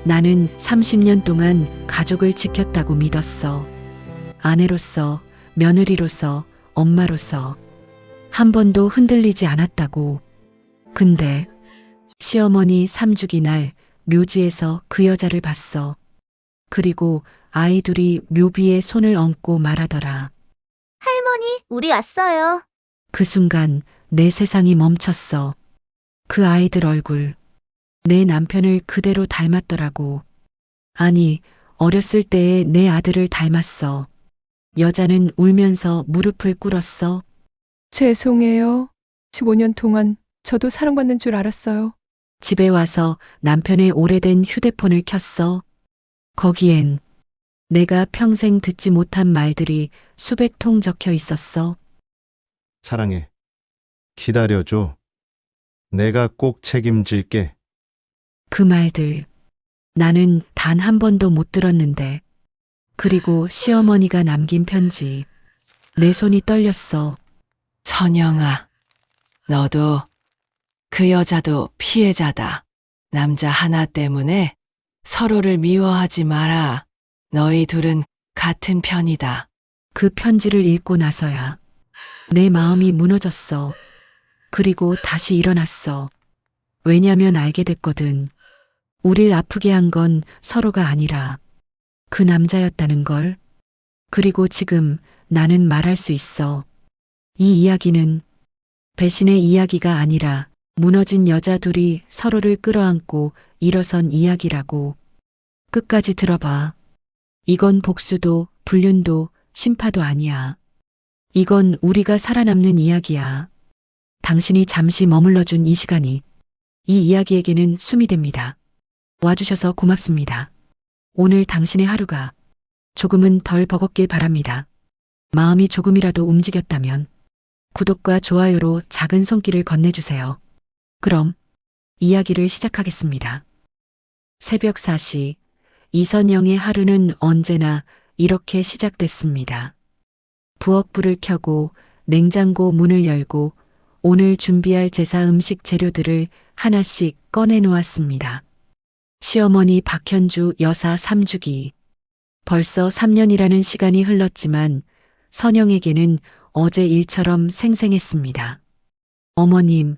나는 30년 동안 가족을 지켰다고 믿었어. 아내로서, 며느리로서, 엄마로서 한 번도 흔들리지 않았다고. 근데 시어머니 3주기 날 묘지에서 그 여자를 봤어. 그리고 아이 둘이 묘비에 손을 얹고 말하더라. 할머니, 우리 왔어요. 그 순간 내 세상이 멈췄어. 그 아이들 얼굴, 내 남편을 그대로 닮았더라고. 아니, 어렸을 때의 내 아들을 닮았어. 여자는 울면서 무릎을 꿇었어. 죄송해요. 15년 동안 저도 사랑받는 줄 알았어요. 집에 와서 남편의 오래된 휴대폰을 켰어. 거기엔 내가 평생 듣지 못한 말들이 수백 통 적혀 있었어. 사랑해. 기다려줘. 내가 꼭 책임질게. 그 말들. 나는 단 한 번도 못 들었는데. 그리고 시어머니가 남긴 편지. 내 손이 떨렸어. 선영아, 너도 그 여자도 피해자다. 남자 하나 때문에 서로를 미워하지 마라. 너희 둘은 같은 편이다. 그 편지를 읽고 나서야 내 마음이 무너졌어. 그리고 다시 일어났어. 왜냐면 알게 됐거든. 우릴 아프게 한 건 서로가 아니라 그 남자였다는 걸. 그리고 지금 나는 말할 수 있어. 이 이야기는 배신의 이야기가 아니라 무너진 여자 둘이 서로를 끌어안고 일어선 이야기라고. 끝까지 들어봐. 이건 복수도 불륜도 심파도 아니야. 이건 우리가 살아남는 이야기야. 당신이 잠시 머물러준 이 시간이 이 이야기에게는 숨이 됩니다. 와주셔서 고맙습니다. 오늘 당신의 하루가 조금은 덜 버겁길 바랍니다. 마음이 조금이라도 움직였다면 구독과 좋아요로 작은 손길을 건네주세요. 그럼 이야기를 시작하겠습니다. 새벽 4시 이선영의 하루는 언제나 이렇게 시작됐습니다. 부엌불을 켜고 냉장고 문을 열고 오늘 준비할 제사 음식 재료들을 하나씩 꺼내 놓았습니다. 시어머니 박현주 여사 3주기. 벌써 3년이라는 시간이 흘렀지만 선영에게는 어제 일처럼 생생했습니다. 어머님,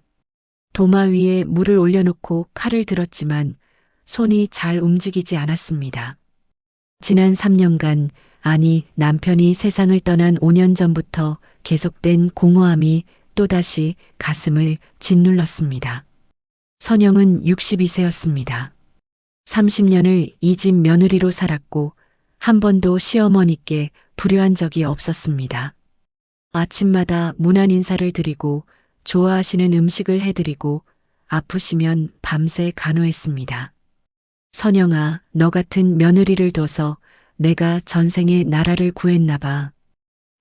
도마 위에 물을 올려놓고 칼을 들었지만 손이 잘 움직이지 않았습니다. 지난 3년간, 아니 남편이 세상을 떠난 5년 전부터 계속된 공허함이 또다시 가슴을 짓눌렀습니다. 선영은 62세였습니다. 30년을 이 집 며느리로 살았고 한 번도 시어머니께 불효한 적이 없었습니다. 아침마다 문안 인사를 드리고 좋아하시는 음식을 해드리고 아프시면 밤새 간호했습니다. 선영아, 너 같은 며느리를 둬서 내가 전생에 나라를 구했나 봐.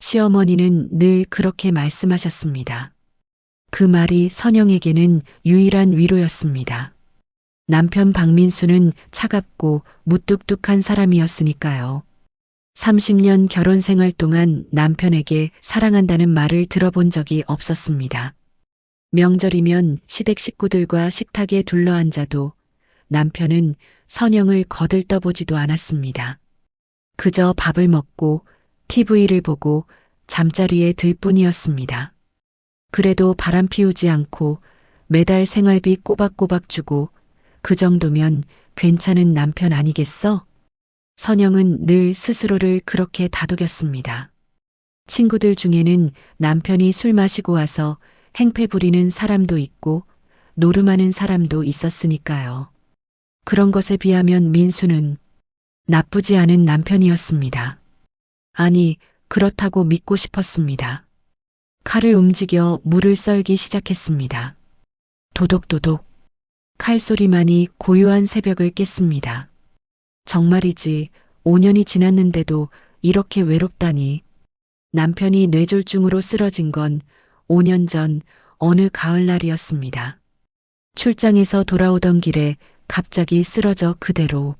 시어머니는 늘 그렇게 말씀하셨습니다. 그 말이 선영에게는 유일한 위로였습니다. 남편 박민수는 차갑고 무뚝뚝한 사람이었으니까요. 30년 결혼 생활 동안 남편에게 사랑한다는 말을 들어본 적이 없었습니다. 명절이면 시댁 식구들과 식탁에 둘러앉아도 남편은 선영을 거들떠보지도 않았습니다. 그저 밥을 먹고 TV를 보고 잠자리에 들 뿐이었습니다. 그래도 바람 피우지 않고 매달 생활비 꼬박꼬박 주고 그 정도면 괜찮은 남편 아니겠어? 선영은 늘 스스로를 그렇게 다독였습니다. 친구들 중에는 남편이 술 마시고 와서 행패 부리는 사람도 있고 노름하는 사람도 있었으니까요. 그런 것에 비하면 민수는 나쁘지 않은 남편이었습니다. 아니, 그렇다고 믿고 싶었습니다. 칼을 움직여 물을 썰기 시작했습니다. 도독도독. 칼소리만이 고요한 새벽을 깼습니다. 정말이지 5년이 지났는데도 이렇게 외롭다니. 남편이 뇌졸중으로 쓰러진 건 5년 전 어느 가을날이었습니다. 출장에서 돌아오던 길에 갑자기 쓰러져 그대로.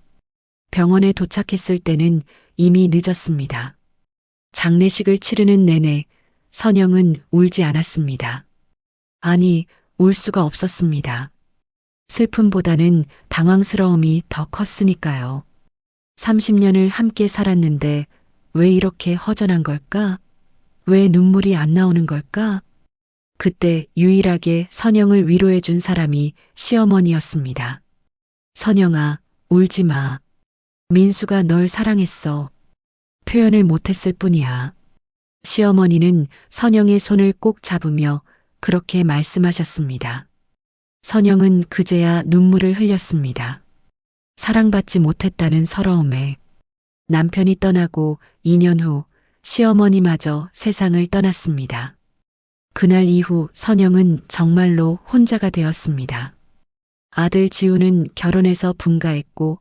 병원에 도착했을 때는 이미 늦었습니다. 장례식을 치르는 내내 선영은 울지 않았습니다. 아니, 울 수가 없었습니다. 슬픔보다는 당황스러움이 더 컸으니까요. 30년을 함께 살았는데 왜 이렇게 허전한 걸까? 왜 눈물이 안 나오는 걸까? 그때 유일하게 선영을 위로해 준 사람이 시어머니였습니다. 선영아, 울지 마. 민수가 널 사랑했어. 표현을 못했을 뿐이야. 시어머니는 선영의 손을 꼭 잡으며 그렇게 말씀하셨습니다. 선영은 그제야 눈물을 흘렸습니다. 사랑받지 못했다는 서러움에 남편이 떠나고 2년 후 시어머니마저 세상을 떠났습니다. 그날 이후 선영은 정말로 혼자가 되었습니다. 아들 지우는 결혼해서 분가했고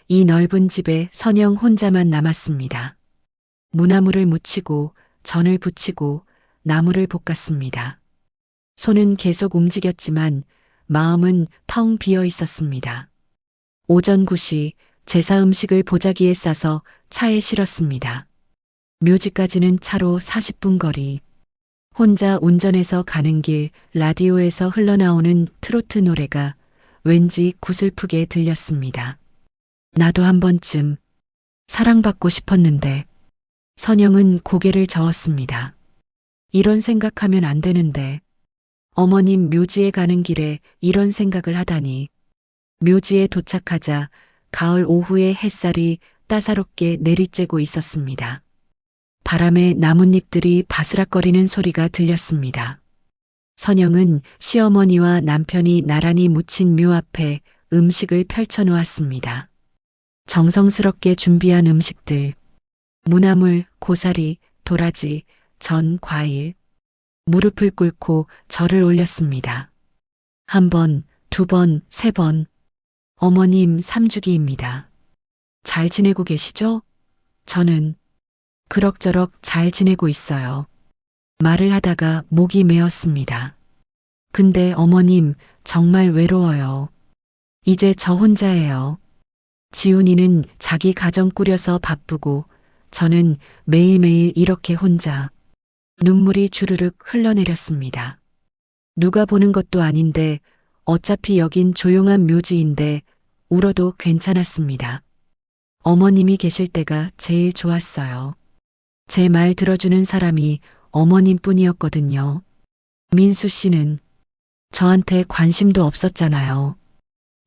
이 넓은 집에 선영 혼자만 남았습니다. 무나물을 묻히고 전을 부치고 나무를 볶았습니다. 손은 계속 움직였지만 마음은 텅 비어 있었습니다. 오전 9시 제사 음식을 보자기에 싸서 차에 실었습니다. 묘지까지는 차로 40분 거리. 혼자 운전해서 가는 길 라디오에서 흘러나오는 트로트 노래가 왠지 구슬프게 들렸습니다. 나도 한 번쯤 사랑받고 싶었는데. 선영은 고개를 저었습니다. 이런 생각하면 안 되는데. 어머님 묘지에 가는 길에 이런 생각을 하다니. 묘지에 도착하자 가을 오후의 햇살이 따사롭게 내리쬐고 있었습니다. 바람에 나뭇잎들이 바스락거리는 소리가 들렸습니다. 선영은 시어머니와 남편이 나란히 묻힌 묘 앞에 음식을 펼쳐놓았습니다. 정성스럽게 준비한 음식들. 무나물, 고사리, 도라지, 전, 과일. 무릎을 꿇고 절을 올렸습니다. 1번, 2번, 3번. 어머님 3주기입니다. 잘 지내고 계시죠? 저는 그럭저럭 잘 지내고 있어요. 말을 하다가 목이 메었습니다. 근데 어머님 정말 외로워요. 이제 저 혼자예요. 지훈이는 자기 가정 꾸려서 바쁘고 저는 매일매일 이렇게 혼자. 눈물이 주르륵 흘러내렸습니다. 누가 보는 것도 아닌데 어차피 여긴 조용한 묘지인데 울어도 괜찮았습니다. 어머님이 계실 때가 제일 좋았어요. 제 말 들어주는 사람이 어머님뿐이었거든요. 민수 씨는 저한테 관심도 없었잖아요.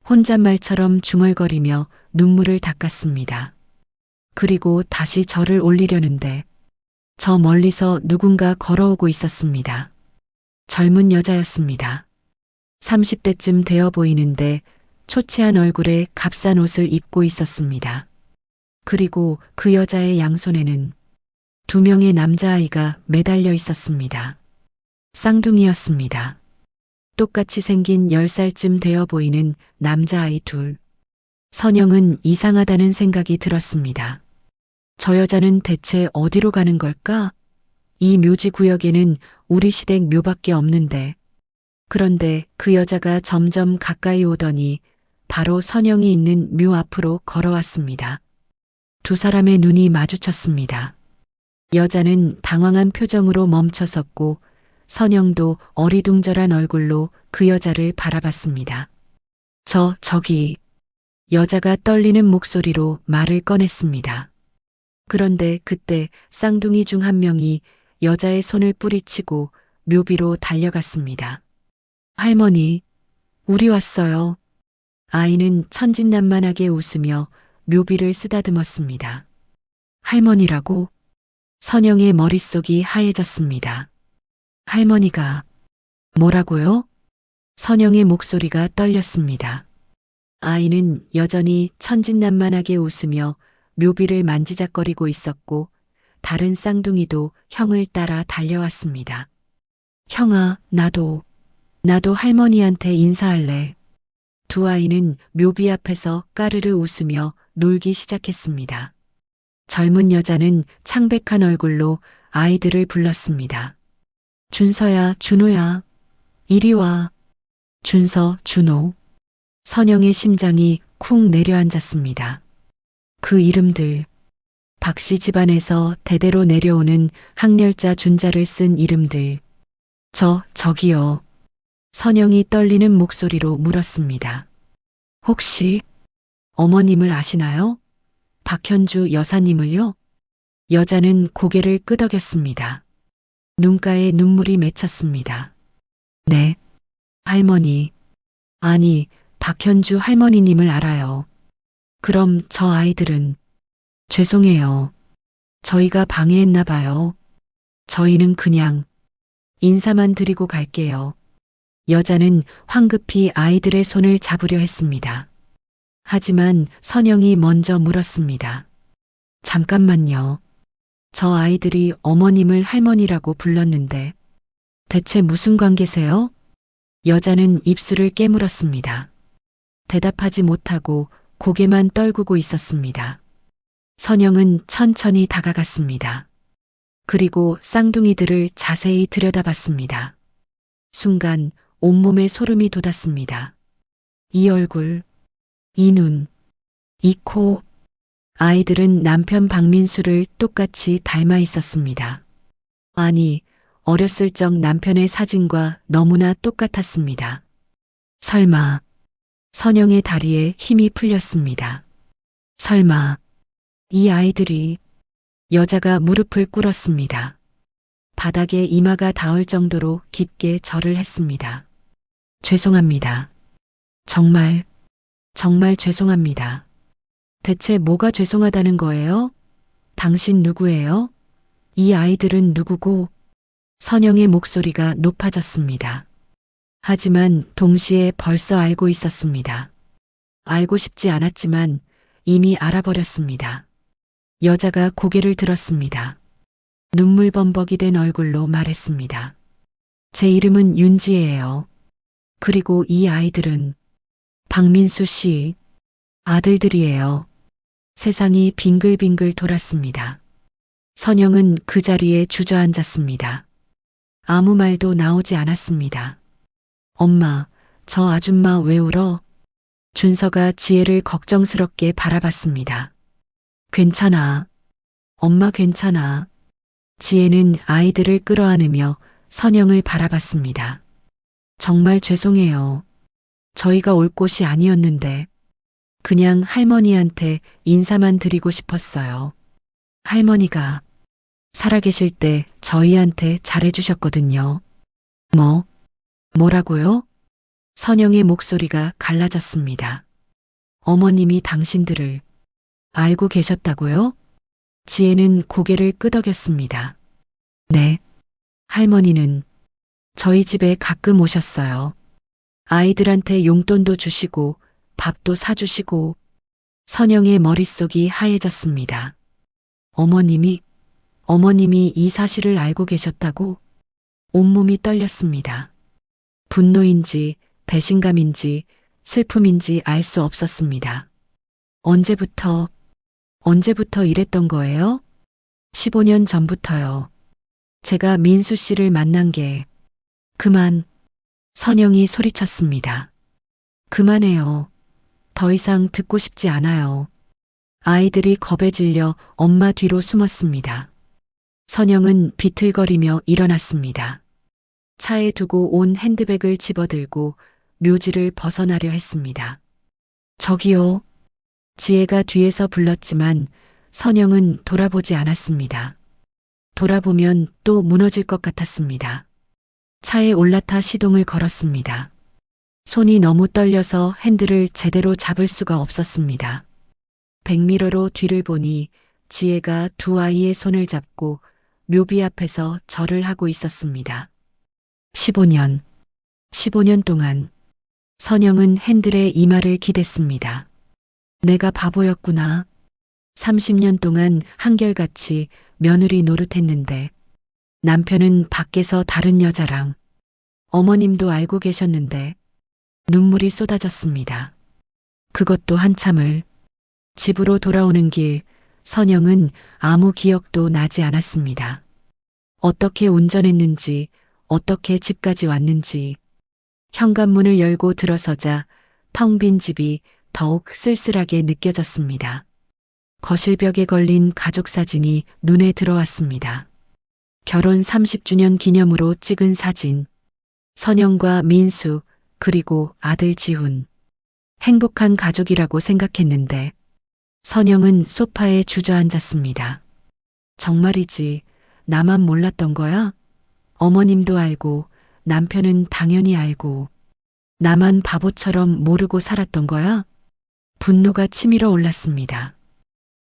혼잣말처럼 중얼거리며 눈물을 닦았습니다. 그리고 다시 절을 올리려는데 저 멀리서 누군가 걸어오고 있었습니다. 젊은 여자였습니다. 30대쯤 되어 보이는데 초췌한 얼굴에 값싼 옷을 입고 있었습니다. 그리고 그 여자의 양손에는 2명의 남자아이가 매달려 있었습니다. 쌍둥이였습니다. 똑같이 생긴 10살쯤 되어 보이는 남자아이 2. 선영은 이상하다는 생각이 들었습니다. 저 여자는 대체 어디로 가는 걸까? 이 묘지 구역에는 우리 시댁 묘밖에 없는데. 그런데 그 여자가 점점 가까이 오더니 바로 선영이 있는 묘 앞으로 걸어왔습니다. 2 사람의 눈이 마주쳤습니다. 여자는 당황한 표정으로 멈춰섰고 선영도 어리둥절한 얼굴로 그 여자를 바라봤습니다. 저기. 여자가 떨리는 목소리로 말을 꺼냈습니다. 그런데 그때 쌍둥이 중 한 명이 여자의 손을 뿌리치고 묘비로 달려갔습니다. 할머니, 우리 왔어요. 아이는 천진난만하게 웃으며 묘비를 쓰다듬었습니다. 할머니라고? 선영의 머릿속이 하얘졌습니다. 할머니가 뭐라고요? 선영의 목소리가 떨렸습니다. 아이는 여전히 천진난만하게 웃으며 묘비를 만지작거리고 있었고 다른 쌍둥이도 형을 따라 달려왔습니다. 형아, 나도 할머니한테 인사할래. 2 아이는 묘비 앞에서 까르르 웃으며 놀기 시작했습니다. 젊은 여자는 창백한 얼굴로 아이들을 불렀습니다. 준서야, 준호야, 이리 와. 준서, 준호. 선영의 심장이 쿵 내려앉았습니다. 그 이름들. 박씨 집안에서 대대로 내려오는 항렬자 준자를 쓴 이름들. 저기요. 선영이 떨리는 목소리로 물었습니다. 혹시 어머님을 아시나요? 박현주 여사님을요? 여자는 고개를 끄덕였습니다. 눈가에 눈물이 맺혔습니다. 네, 할머니. 아니, 박현주 할머니님을 알아요. 그럼 저 아이들은? 죄송해요. 저희가 방해했나 봐요. 저희는 그냥 인사만 드리고 갈게요. 여자는 황급히 아이들의 손을 잡으려 했습니다. 하지만 선영이 먼저 물었습니다. 잠깐만요. 저 아이들이 어머님을 할머니라고 불렀는데 대체 무슨 관계세요? 여자는 입술을 깨물었습니다. 대답하지 못하고 고개만 떨구고 있었습니다. 선영은 천천히 다가갔습니다. 그리고 쌍둥이들을 자세히 들여다봤습니다. 순간 온몸에 소름이 돋았습니다. 이 얼굴, 이 눈, 이 코. 아이들은 남편 박민수를 똑같이 닮아 있었습니다. 아니, 어렸을 적 남편의 사진과 너무나 똑같았습니다. 설마, 선영의 다리에 힘이 풀렸습니다. 설마, 이 아이들이. 여자가 무릎을 꿇었습니다. 바닥에 이마가 닿을 정도로 깊게 절을 했습니다. 죄송합니다. 정말 죄송합니다. 대체 뭐가 죄송하다는 거예요? 당신 누구예요? 이 아이들은 누구고? 선영의 목소리가 높아졌습니다. 하지만 동시에 벌써 알고 있었습니다. 알고 싶지 않았지만 이미 알아버렸습니다. 여자가 고개를 들었습니다. 눈물범벅이 된 얼굴로 말했습니다. 제 이름은 윤지예요. 그리고 이 아이들은 박민수 씨 아들들이에요. 세상이 빙글빙글 돌았습니다. 선영은 그 자리에 주저앉았습니다. 아무 말도 나오지 않았습니다. 엄마, 저 아줌마 왜 울어? 준서가 지혜를 걱정스럽게 바라봤습니다. 괜찮아. 엄마 괜찮아. 지혜는 아이들을 끌어안으며 선영을 바라봤습니다. 정말 죄송해요. 저희가 올 곳이 아니었는데 그냥 할머니한테 인사만 드리고 싶었어요. 할머니가 살아계실 때 저희한테 잘해주셨거든요. 뭐라고요? 선영의 목소리가 갈라졌습니다. 어머님이 당신들을 알고 계셨다고요? 지혜는 고개를 끄덕였습니다. 네. 할머니는 저희 집에 가끔 오셨어요. 아이들한테 용돈도 주시고 밥도 사주시고. 선영의 머릿속이 하얘졌습니다. 어머님이 이 사실을 알고 계셨다고? 온몸이 떨렸습니다. 분노인지 배신감인지 슬픔인지 알 수 없었습니다. 언제부터 이랬던 거예요? 15년 전부터요. 제가 민수 씨를 만난 게. 그만. 선영이 소리쳤습니다. 그만해요. 더 이상 듣고 싶지 않아요. 아이들이 겁에 질려 엄마 뒤로 숨었습니다. 선영은 비틀거리며 일어났습니다. 차에 두고 온 핸드백을 집어들고 묘지를 벗어나려 했습니다. 저기요. 지혜가 뒤에서 불렀지만 선영은 돌아보지 않았습니다. 돌아보면 또 무너질 것 같았습니다. 차에 올라타 시동을 걸었습니다. 손이 너무 떨려서 핸들을 제대로 잡을 수가 없었습니다. 백미러로 뒤를 보니 지혜가 두 아이의 손을 잡고 묘비 앞에서 절을 하고 있었습니다. 15년 동안 선영은 핸들에 이마를 기댔습니다. 내가 바보였구나. 30년 동안 한결같이 며느리 노릇했는데 남편은 밖에서 다른 여자랑. 어머님도 알고 계셨는데. 눈물이 쏟아졌습니다. 그것도 한참을. 집으로 돌아오는 길 선영은 아무 기억도 나지 않았습니다. 어떻게 운전했는지, 어떻게 집까지 왔는지. 현관문을 열고 들어서자 텅 빈 집이 더욱 쓸쓸하게 느껴졌습니다. 거실벽에 걸린 가족 사진이 눈에 들어왔습니다. 결혼 30주년 기념으로 찍은 사진. 선영과 민수, 그리고 아들 지훈. 행복한 가족이라고 생각했는데 선영은 소파에 주저앉았습니다. 정말이지, 나만 몰랐던 거야? 어머님도 알고, 남편은 당연히 알고, 나만 바보처럼 모르고 살았던 거야? 분노가 치밀어 올랐습니다.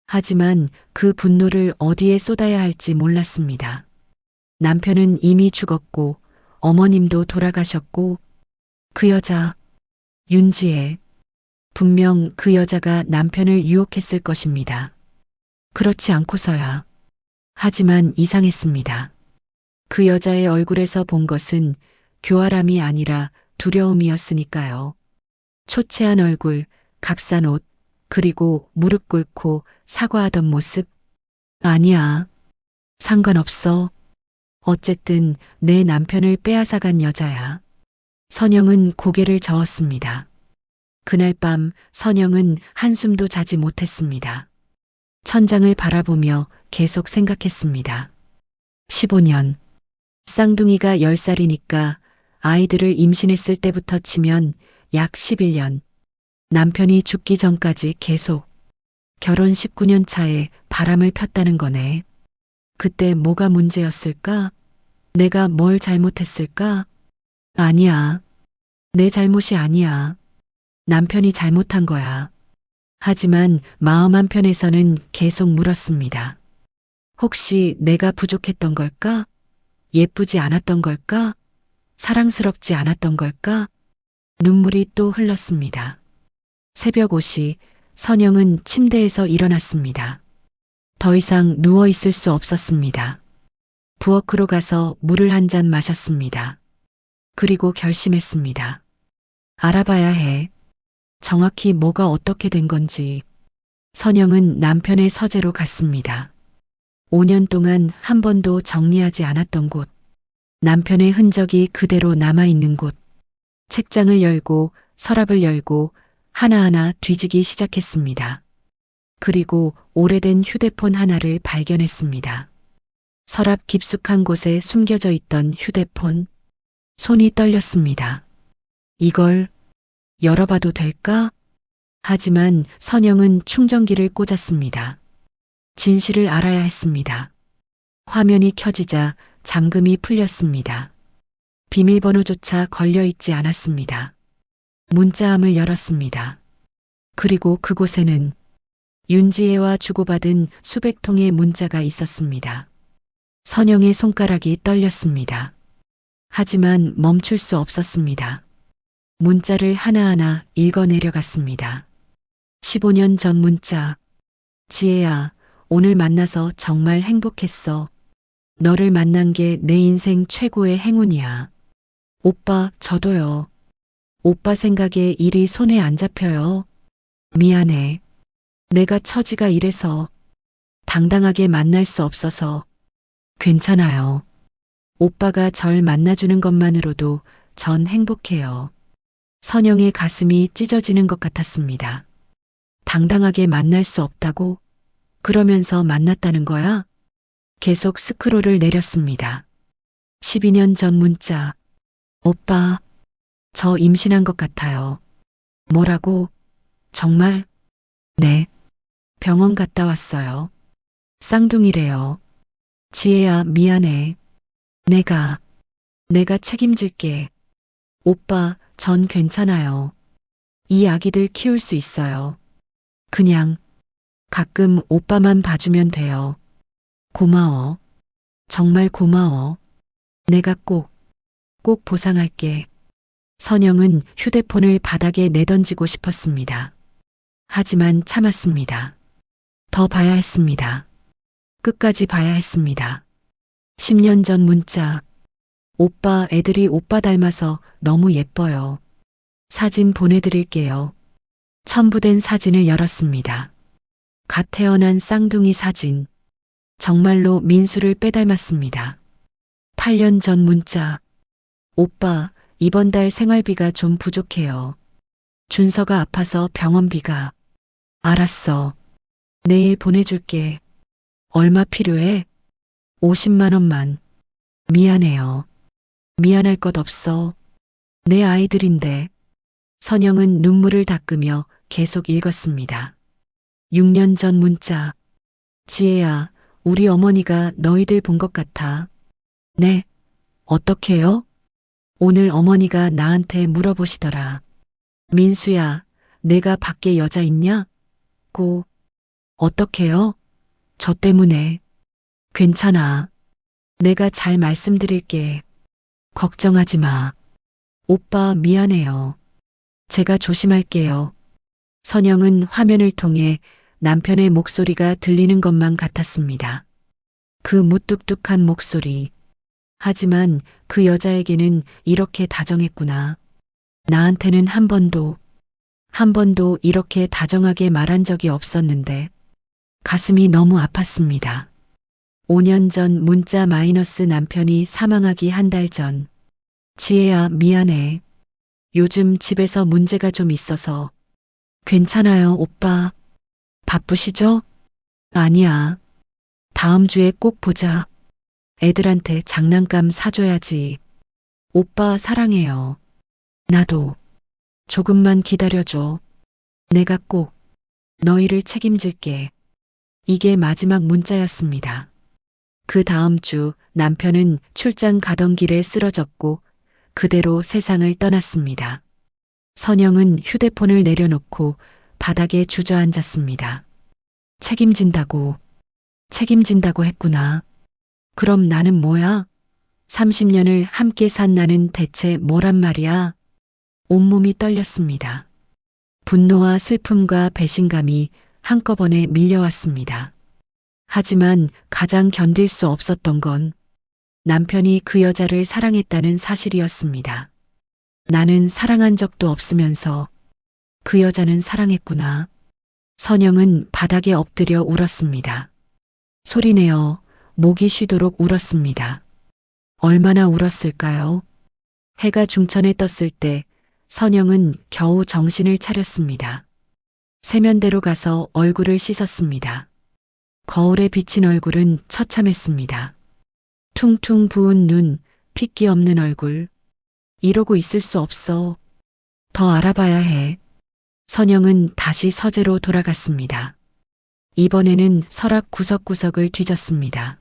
하지만 그 분노를 어디에 쏟아야 할지 몰랐습니다. 남편은 이미 죽었고, 어머님도 돌아가셨고, 그 여자, 윤지혜, 분명 그 여자가 남편을 유혹했을 것입니다. 그렇지 않고서야. 하지만 이상했습니다. 그 여자의 얼굴에서 본 것은 교활함이 아니라 두려움이었으니까요. 초췌한 얼굴, 값싼 옷, 그리고 무릎 꿇고 사과하던 모습. 아니야. 상관없어. 어쨌든 내 남편을 빼앗아간 여자야. 선영은 고개를 저었습니다. 그날 밤 선영은 한숨도 자지 못했습니다. 천장을 바라보며 계속 생각했습니다. 15년. 쌍둥이가 10살이니까 아이들을 임신했을 때부터 치면 약 11년. 남편이 죽기 전까지 계속 결혼 19년 차에 바람을 폈다는 거네. 그때 뭐가 문제였을까? 내가 뭘 잘못했을까? 아니야. 내 잘못이 아니야. 남편이 잘못한 거야. 하지만 마음 한편에서는 계속 물었습니다. 혹시 내가 부족했던 걸까? 예쁘지 않았던 걸까? 사랑스럽지 않았던 걸까? 눈물이 또 흘렀습니다. 새벽 5시 선영은 침대에서 일어났습니다. 더 이상 누워 있을 수 없었습니다. 부엌으로 가서 물을 한 잔 마셨습니다. 그리고 결심했습니다. 알아봐야 해. 정확히 뭐가 어떻게 된 건지. 선영은 남편의 서재로 갔습니다. 5년 동안 한 번도 정리하지 않았던 곳. 남편의 흔적이 그대로 남아있는 곳. 책장을 열고 서랍을 열고 하나하나 뒤지기 시작했습니다. 그리고 오래된 휴대폰 하나를 발견했습니다. 서랍 깊숙한 곳에 숨겨져 있던 휴대폰. 손이 떨렸습니다. 이걸 열어봐도 될까? 하지만 선영은 충전기를 꽂았습니다. 진실을 알아야 했습니다. 화면이 켜지자 잠금이 풀렸습니다. 비밀번호조차 걸려있지 않았습니다. 문자함을 열었습니다. 그리고 그곳에는 윤지혜와 주고받은 수백 통의 문자가 있었습니다. 선영의 손가락이 떨렸습니다. 하지만 멈출 수 없었습니다. 문자를 하나하나 읽어내려갔습니다. 15년 전 문자. 지혜야, 오늘 만나서 정말 행복했어. 너를 만난 게 내 인생 최고의 행운이야. 오빠, 저도요. 오빠 생각에 일이 손에 안 잡혀요. 미안해. 내가 처지가 이래서 당당하게 만날 수 없어서. 괜찮아요. 오빠가 절 만나주는 것만으로도 전 행복해요. 선영의 가슴이 찢어지는 것 같았습니다. 당당하게 만날 수 없다고? 그러면서 만났다는 거야? 계속 스크롤을 내렸습니다. 12년 전 문자. 오빠, 저 임신한 것 같아요. 뭐라고? 정말? 네. 병원 갔다 왔어요. 쌍둥이래요. 지혜야, 미안해. 내가 책임질게. 오빠, 전 괜찮아요. 이 아기들 키울 수 있어요. 그냥 가끔 오빠만 봐주면 돼요. 고마워. 정말 고마워. 내가 꼭 보상할게. 선영은 휴대폰을 바닥에 내던지고 싶었습니다. 하지만 참았습니다. 더 봐야 했습니다. 끝까지 봐야 했습니다. 10년 전 문자. 오빠, 애들이 오빠 닮아서 너무 예뻐요. 사진 보내드릴게요. 첨부된 사진을 열었습니다. 갓 태어난 쌍둥이 사진. 정말로 민수를 빼닮았습니다. 8년 전 문자. 오빠, 이번 달 생활비가 좀 부족해요. 준서가 아파서 병원비가. 알았어. 내일 보내줄게. 얼마 필요해? 50만 원만. 미안해요. 미안할 것 없어. 내 아이들인데. 선영은 눈물을 닦으며 계속 읽었습니다. 6년 전 문자. 지혜야, 우리 어머니가 너희들 본 것 같아. 네. 어떻게요? 오늘 어머니가 나한테 물어보시더라. 민수야, 내가 밖에 여자 있냐? 고. 어떻게요? 저 때문에. 괜찮아. 내가 잘 말씀드릴게. 걱정하지 마. 오빠 미안해요. 제가 조심할게요. 선영은 화면을 통해 남편의 목소리가 들리는 것만 같았습니다. 그 무뚝뚝한 목소리. 하지만 그 여자에게는 이렇게 다정했구나. 나한테는 한 번도 이렇게 다정하게 말한 적이 없었는데 가슴이 너무 아팠습니다. 5년 전 문자 마이너스 남편이 사망하기 한 달 전. 지혜야, 미안해. 요즘 집에서 문제가 좀 있어서. 괜찮아요, 오빠. 바쁘시죠? 아니야. 다음 주에 꼭 보자. 애들한테 장난감 사줘야지. 오빠 사랑해요. 나도. 조금만 기다려줘. 내가 꼭 너희를 책임질게. 이게 마지막 문자였습니다. 그 다음 주 남편은 출장 가던 길에 쓰러졌고 그대로 세상을 떠났습니다. 선영은 휴대폰을 내려놓고 바닥에 주저앉았습니다. 책임진다고 했구나. 그럼 나는 뭐야? 30년을 함께 산 나는 대체 뭐란 말이야? 온몸이 떨렸습니다. 분노와 슬픔과 배신감이 한꺼번에 밀려왔습니다. 하지만 가장 견딜 수 없었던 건 남편이 그 여자를 사랑했다는 사실이었습니다. 나는 사랑한 적도 없으면서 그 여자는 사랑했구나. 선영은 바닥에 엎드려 울었습니다. 소리내어 목이 쉬도록 울었습니다. 얼마나 울었을까요? 해가 중천에 떴을 때 선영은 겨우 정신을 차렸습니다. 세면대로 가서 얼굴을 씻었습니다. 거울에 비친 얼굴은 처참했습니다. 퉁퉁 부은 눈, 핏기 없는 얼굴. 이러고 있을 수 없어. 더 알아봐야 해. 선영은 다시 서재로 돌아갔습니다. 이번에는 서랍 구석구석을 뒤졌습니다.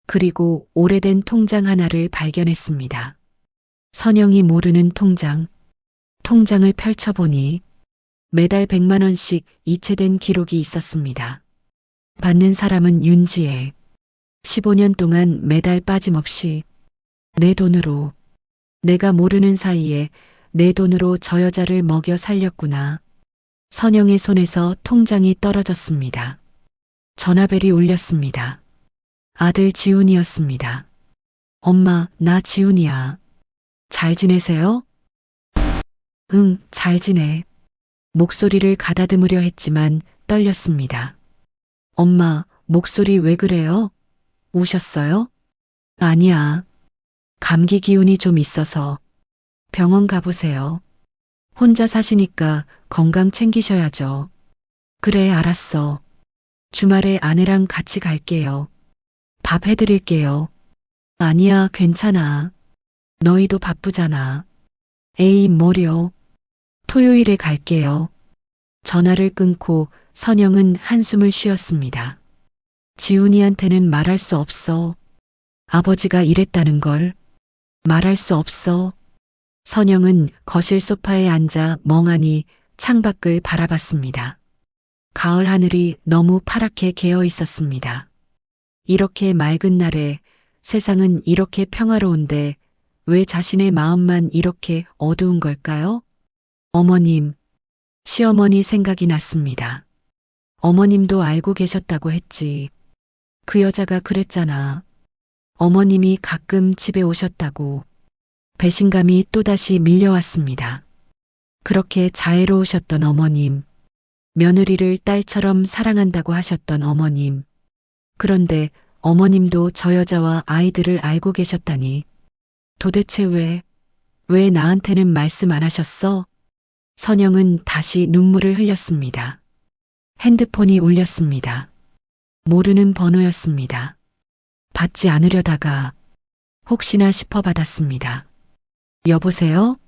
그리고 오래된 통장 하나를 발견했습니다. 선영이 모르는 통장. 통장을 펼쳐보니 매달 100만 원씩 이체된 기록이 있었습니다. 받는 사람은 윤지혜. 15년 동안 매달 빠짐없이 내 돈으로, 내가 모르는 사이에 내 돈으로 저 여자를 먹여 살렸구나. 선영의 손에서 통장이 떨어졌습니다. 전화벨이 울렸습니다. 아들 지훈이었습니다. 엄마, 나 지훈이야. 잘 지내세요? 응, 잘 지내. 목소리를 가다듬으려 했지만 떨렸습니다. 엄마, 목소리 왜 그래요? 우셨어요? 아니야. 감기 기운이 좀 있어서. 병원 가보세요. 혼자 사시니까 건강 챙기셔야죠. 그래, 알았어. 주말에 아내랑 같이 갈게요. 밥 해드릴게요. 아니야, 괜찮아. 너희도 바쁘잖아. 에이, 뭐려. 토요일에 갈게요. 전화를 끊고 선영은 한숨을 쉬었습니다. 지훈이한테는 말할 수 없어. 아버지가 이랬다는 걸. 말할 수 없어. 선영은 거실 소파에 앉아 멍하니 창밖을 바라봤습니다. 가을 하늘이 너무 파랗게 개어 있었습니다. 이렇게 맑은 날에 세상은 이렇게 평화로운데 왜 자신의 마음만 이렇게 어두운 걸까요? 어머님, 시어머니 생각이 났습니다. 어머님도 알고 계셨다고 했지. 그 여자가 그랬잖아. 어머님이 가끔 집에 오셨다고. 배신감이 또다시 밀려왔습니다. 그렇게 자애로우셨던 어머님, 며느리를 딸처럼 사랑한다고 하셨던 어머님. 그런데 어머님도 저 여자와 아이들을 알고 계셨다니. 도대체 왜 나한테는 말씀 안 하셨어? 선영은 다시 눈물을 흘렸습니다. 핸드폰이 울렸습니다. 모르는 번호였습니다. 받지 않으려다가 혹시나 싶어 받았습니다. 여보세요?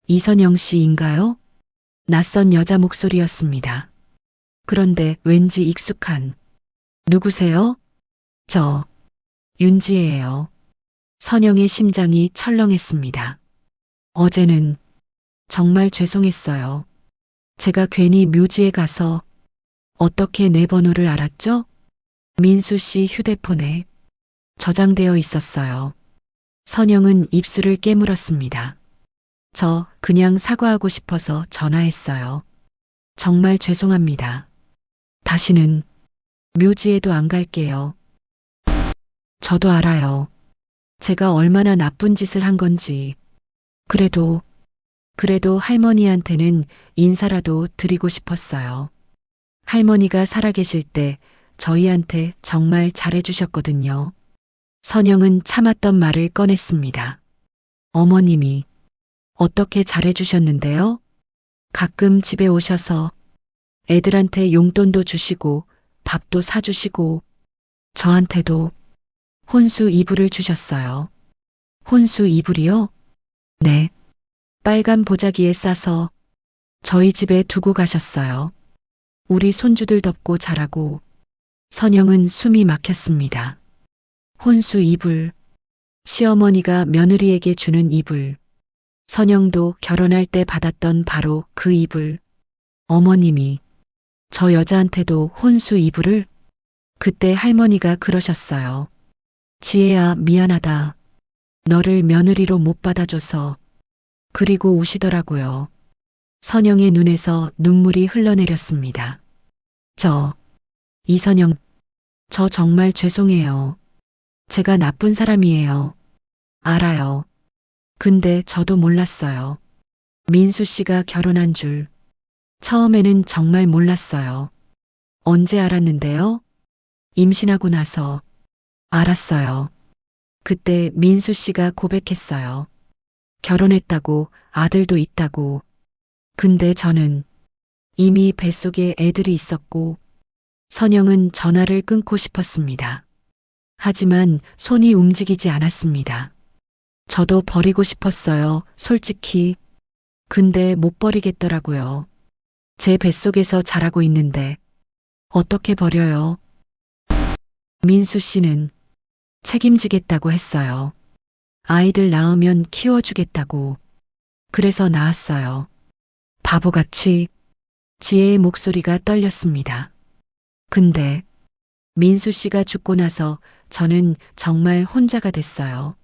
이선영 씨인가요? 낯선 여자 목소리였습니다. 그런데 왠지 익숙한. 누구세요? 저, 윤지혜예요. 선영의 심장이 철렁했습니다. 어제는 정말 죄송했어요. 제가 괜히 묘지에 가서 어떻게 내 번호를 알았죠? 민수 씨 휴대폰에 저장되어 있었어요. 선영은 입술을 깨물었습니다. 저 그냥 사과하고 싶어서 전화했어요. 정말 죄송합니다. 다시는 묘지에도 안 갈게요. 저도 알아요. 제가 얼마나 나쁜 짓을 한 건지. 그래도 할머니한테는 인사라도 드리고 싶었어요. 할머니가 살아계실 때 저희한테 정말 잘해주셨거든요. 선영은 참았던 말을 꺼냈습니다. 어머님이 어떻게 잘해주셨는데요? 가끔 집에 오셔서 애들한테 용돈도 주시고 밥도 사주시고 저한테도 혼수 이불을 주셨어요. 혼수 이불이요? 네. 빨간 보자기에 싸서 저희 집에 두고 가셨어요. 우리 손주들 덮고 자라고. 선영은 숨이 막혔습니다. 혼수 이불. 시어머니가 며느리에게 주는 이불. 선영도 결혼할 때 받았던 바로 그 이불. 어머님이 저 여자한테도 혼수 이불을? 그때 할머니가 그러셨어요. 지혜야, 미안하다. 너를 며느리로 못 받아줘서. 그리고 우시더라고요. 선영의 눈에서 눈물이 흘러내렸습니다. 이선영, 저 정말 죄송해요. 제가 나쁜 사람이에요. 알아요. 근데 저도 몰랐어요. 민수 씨가 결혼한 줄. 처음에는 정말 몰랐어요. 언제 알았는데요? 임신하고 나서 알았어요. 그때 민수 씨가 고백했어요. 결혼했다고, 아들도 있다고. 근데 저는 이미 뱃속에 애들이 있었고, 선영은 전화를 끊고 싶었습니다. 하지만 손이 움직이지 않았습니다. 저도 버리고 싶었어요, 솔직히. 근데 못 버리겠더라고요. 제 뱃속에서 자라고 있는데 어떻게 버려요? 민수 씨는 책임지겠다고 했어요. 아이들 낳으면 키워주겠다고. 그래서 낳았어요. 바보같이. 지혜의 목소리가 떨렸습니다. 근데 민수 씨가 죽고 나서 저는 정말 혼자가 됐어요.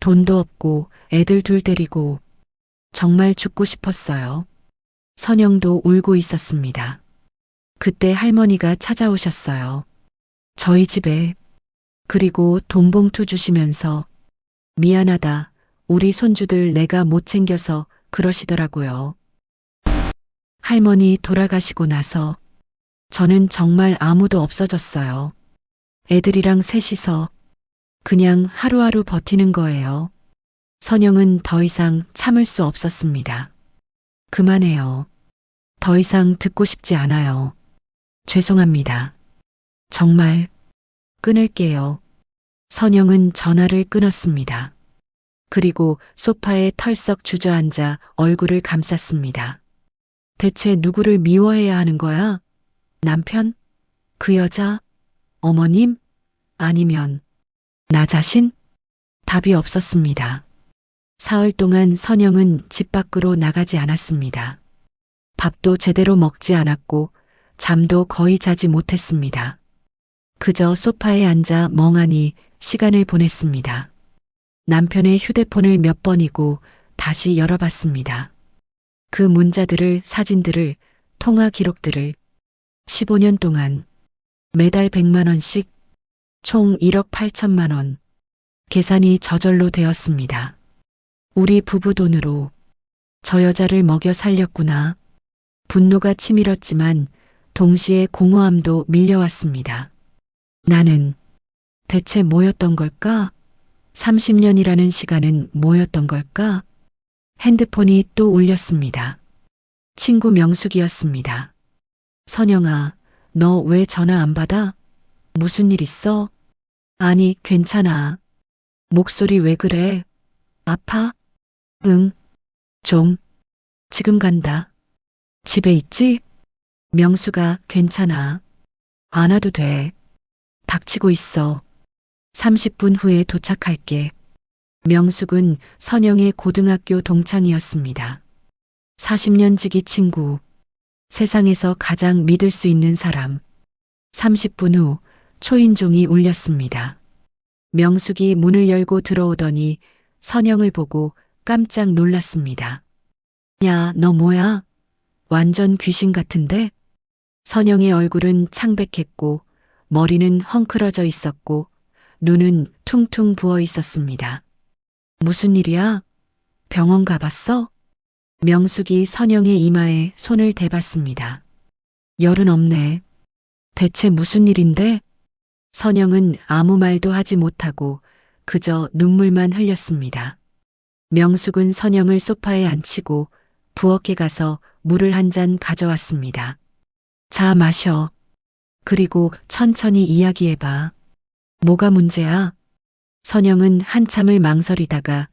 돈도 없고 애들 둘 데리고 정말 죽고 싶었어요. 선영도 울고 있었습니다. 그때 할머니가 찾아오셨어요. 저희 집에. 그리고 돈 봉투 주시면서 미안하다. 우리 손주들 내가 못 챙겨서 그러시더라고요. 할머니 돌아가시고 나서 저는 정말 아무도 없어졌어요. 애들이랑 셋이서 그냥 하루하루 버티는 거예요. 선영은 더 이상 참을 수 없었습니다. 그만해요. 더 이상 듣고 싶지 않아요. 죄송합니다. 정말 끊을게요. 선영은 전화를 끊었습니다. 그리고 소파에 털썩 주저앉아 얼굴을 감쌌습니다. 대체 누구를 미워해야 하는 거야? 남편? 그 여자? 어머님? 아니면 나 자신? 답이 없었습니다. 사흘 동안 선영은 집 밖으로 나가지 않았습니다. 밥도 제대로 먹지 않았고 잠도 거의 자지 못했습니다. 그저 소파에 앉아 멍하니 시간을 보냈습니다. 남편의 휴대폰을 몇 번이고 다시 열어봤습니다. 그 문자들을, 사진들을, 통화 기록들을 15년 동안 매달 100만 원씩 총 1억 8천만 원. 계산이 저절로 되었습니다. 우리 부부 돈으로 저 여자를 먹여 살렸구나. 분노가 치밀었지만 동시에 공허함도 밀려왔습니다. 나는 대체 뭐였던 걸까? 30년이라는 시간은 뭐였던 걸까? 핸드폰이 또 울렸습니다. 친구 명숙이었습니다. 선영아, 너 왜 전화 안 받아? 무슨 일 있어? 아니, 괜찮아. 목소리 왜 그래? 아파? 응, 좀. 지금 간다. 집에 있지? 명수가 괜찮아. 안 와도 돼. 닥치고 있어. 30분 후에 도착할게. 명숙은 선영의 고등학교 동창이었습니다. 40년 지기 친구. 세상에서 가장 믿을 수 있는 사람. 30분 후 초인종이 울렸습니다. 명숙이 문을 열고 들어오더니 선영을 보고 깜짝 놀랐습니다. 야, 너 뭐야? 완전 귀신 같은데? 선영의 얼굴은 창백했고 머리는 헝클어져 있었고 눈은 퉁퉁 부어 있었습니다. 무슨 일이야? 병원 가봤어? 명숙이 선영의 이마에 손을 대봤습니다. 열은 없네. 대체 무슨 일인데? 선영은 아무 말도 하지 못하고 그저 눈물만 흘렸습니다. 명숙은 선영을 소파에 앉히고 부엌에 가서 물을 한 잔 가져왔습니다. 자, 마셔. 그리고 천천히 이야기해봐. 뭐가 문제야? 선영은 한참을 망설이다가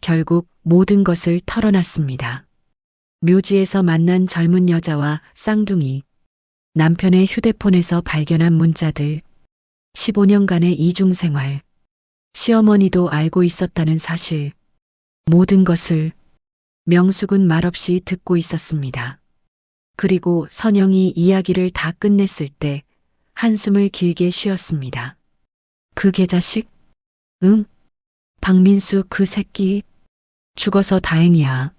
결국 모든 것을 털어놨습니다. 묘지에서 만난 젊은 여자와 쌍둥이, 남편의 휴대폰에서 발견한 문자들, 15년간의 이중생활, 시어머니도 알고 있었다는 사실, 모든 것을 명숙은 말없이 듣고 있었습니다. 그리고 선영이 이야기를 다 끝냈을 때 한숨을 길게 쉬었습니다. 그 개자식? 응? 박민수 그 새끼? 죽어서 다행이야.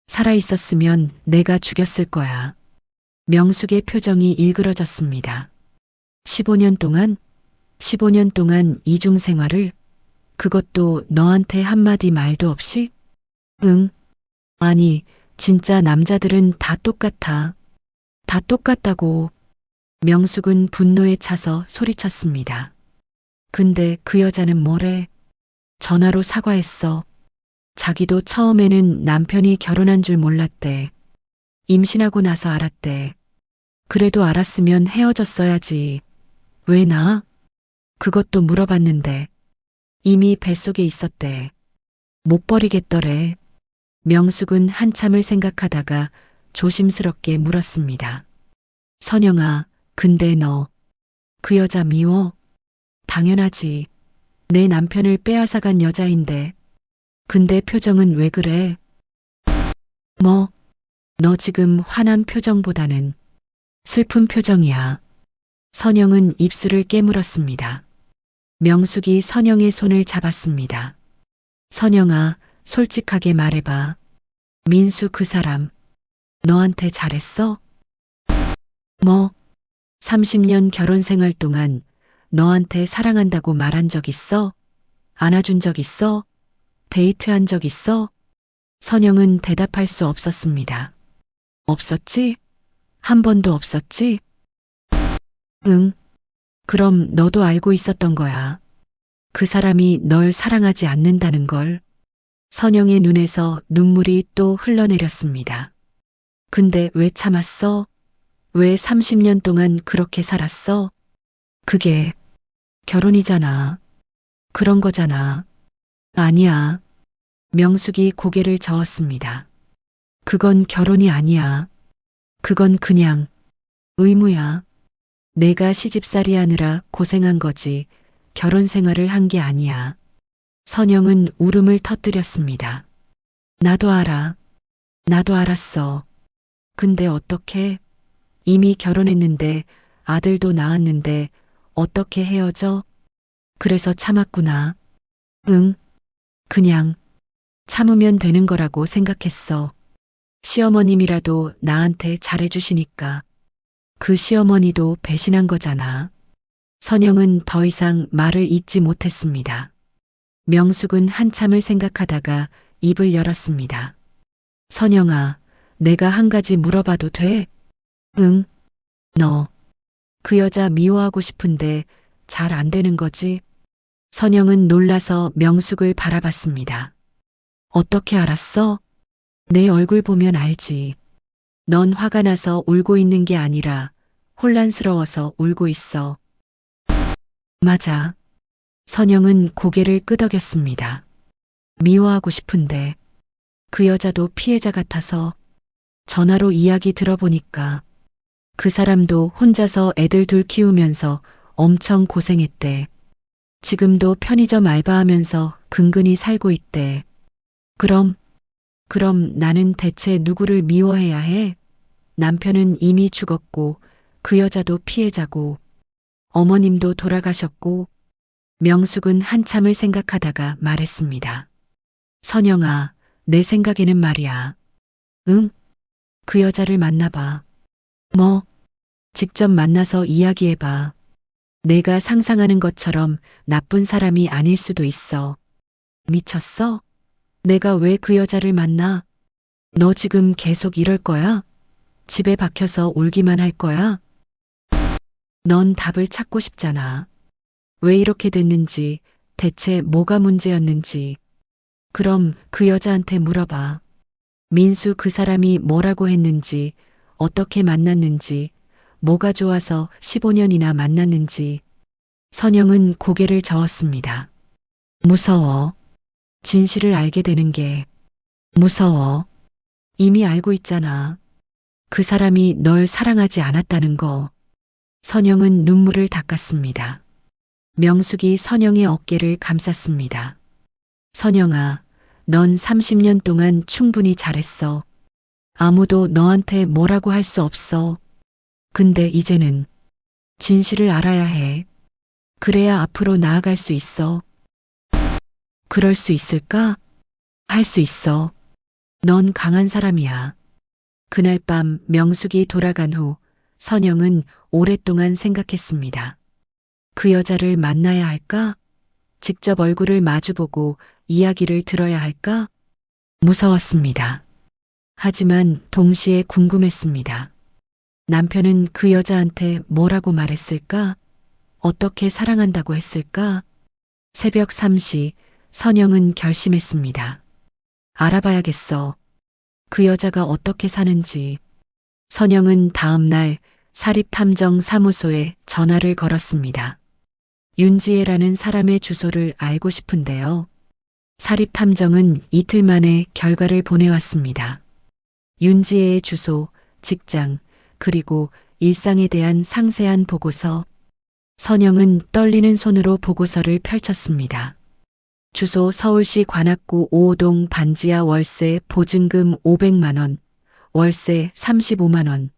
살아있었으면 내가 죽였을 거야. 명숙의 표정이 일그러졌습니다. 15년 동안 이중생활을? 그것도 너한테 한마디 말도 없이? 응. 아니, 진짜 남자들은 다 똑같아. 다 똑같다고. 명숙은 분노에 차서 소리쳤습니다. 근데 그 여자는 뭐래? 전화로 사과했어. 자기도 처음에는 남편이 결혼한 줄 몰랐대. 임신하고 나서 알았대. 그래도 알았으면 헤어졌어야지. 왜 나? 그것도 물어봤는데 이미 뱃속에 있었대. 못 버리겠더래. 명숙은 한참을 생각하다가 조심스럽게 물었습니다. 선영아, 근데 너 그 여자 미워? 당연하지. 내 남편을 빼앗아간 여자인데. 근데 표정은 왜 그래? 뭐? 너 지금 화난 표정보다는 슬픈 표정이야. 선영은 입술을 깨물었습니다. 명숙이 선영의 손을 잡았습니다. 선영아, 솔직하게 말해봐. 민수 그 사람, 너한테 잘했어? 뭐? 30년 결혼 생활 동안 너한테 사랑한다고 말한 적 있어? 안아준 적 있어? 데이트한 적 있어? 선영은 대답할 수 없었습니다. 없었지? 한 번도 없었지? 응. 그럼 너도 알고 있었던 거야. 그 사람이 널 사랑하지 않는다는 걸. 선영의 눈에서 눈물이 또 흘러내렸습니다. 근데 왜 참았어? 왜 30년 동안 그렇게 살았어? 그게 결혼이잖아. 그런 거잖아. 아니야. 명숙이 고개를 저었습니다. 그건 결혼이 아니야. 그건 그냥 의무야. 내가 시집살이 하느라 고생한 거지 결혼 생활을 한 게 아니야. 선영은 울음을 터뜨렸습니다. 나도 알아. 나도 알았어. 근데 어떻게? 이미 결혼했는데 아들도 낳았는데 어떻게 헤어져? 그래서 참았구나. 응. 그냥 참으면 되는 거라고 생각했어. 시어머님이라도 나한테 잘해주시니까. 그 시어머니도 배신한 거잖아. 선영은 더 이상 말을 잇지 못했습니다. 명숙은 한참을 생각하다가 입을 열었습니다. 선영아, 내가 한 가지 물어봐도 돼? 응. 너 그 여자 미워하고 싶은데 잘 안 되는 거지? 선영은 놀라서 명숙을 바라봤습니다. 어떻게 알았어? 내 얼굴 보면 알지. 넌 화가 나서 울고 있는 게 아니라 혼란스러워서 울고 있어. 맞아. 선영은 고개를 끄덕였습니다. 미워하고 싶은데 그 여자도 피해자 같아서 전화로 이야기 들어보니까 그 사람도 혼자서 애들 둘 키우면서 엄청 고생했대. 지금도 편의점 알바하면서 근근히 살고 있대. 그럼 나는 대체 누구를 미워해야 해? 남편은 이미 죽었고 그 여자도 피해자고 어머님도 돌아가셨고. 명숙은 한참을 생각하다가 말했습니다. 선영아, 내 생각에는 말이야. 응? 그 여자를 만나봐. 뭐? 직접 만나서 이야기해봐. 내가 상상하는 것처럼 나쁜 사람이 아닐 수도 있어. 미쳤어? 내가 왜 그 여자를 만나? 너 지금 계속 이럴 거야? 집에 박혀서 울기만 할 거야? 넌 답을 찾고 싶잖아. 왜 이렇게 됐는지, 대체 뭐가 문제였는지. 그럼 그 여자한테 물어봐. 민수 그 사람이 뭐라고 했는지, 어떻게 만났는지, 뭐가 좋아서 15년이나 만났는지. 선영은 고개를 저었습니다. 무서워. 진실을 알게 되는 게 무서워. 이미 알고 있잖아. 그 사람이 널 사랑하지 않았다는 거. 선영은 눈물을 닦았습니다. 명숙이 선영의 어깨를 감쌌습니다. 선영아, 넌 30년 동안 충분히 잘했어. 아무도 너한테 뭐라고 할 수 없어. 근데 이제는 진실을 알아야 해. 그래야 앞으로 나아갈 수 있어. 그럴 수 있을까? 할 수 있어. 넌 강한 사람이야. 그날 밤 명숙이 돌아간 후 선영은 오랫동안 생각했습니다. 그 여자를 만나야 할까? 직접 얼굴을 마주보고 이야기를 들어야 할까? 무서웠습니다. 하지만 동시에 궁금했습니다. 남편은 그 여자한테 뭐라고 말했을까? 어떻게 사랑한다고 했을까? 새벽 3시 선영은 결심했습니다. 알아봐야겠어. 그 여자가 어떻게 사는지. 선영은 다음 날 사립탐정사무소에 전화를 걸었습니다. 윤지혜라는 사람의 주소를 알고 싶은데요. 사립탐정은 이틀 만에 결과를 보내왔습니다. 윤지혜의 주소, 직장, 그리고 일상에 대한 상세한 보고서. 선영은 떨리는 손으로 보고서를 펼쳤습니다. 주소 서울시 관악구 5호동 반지하 월세 보증금 500만 원, 월세 35만 원.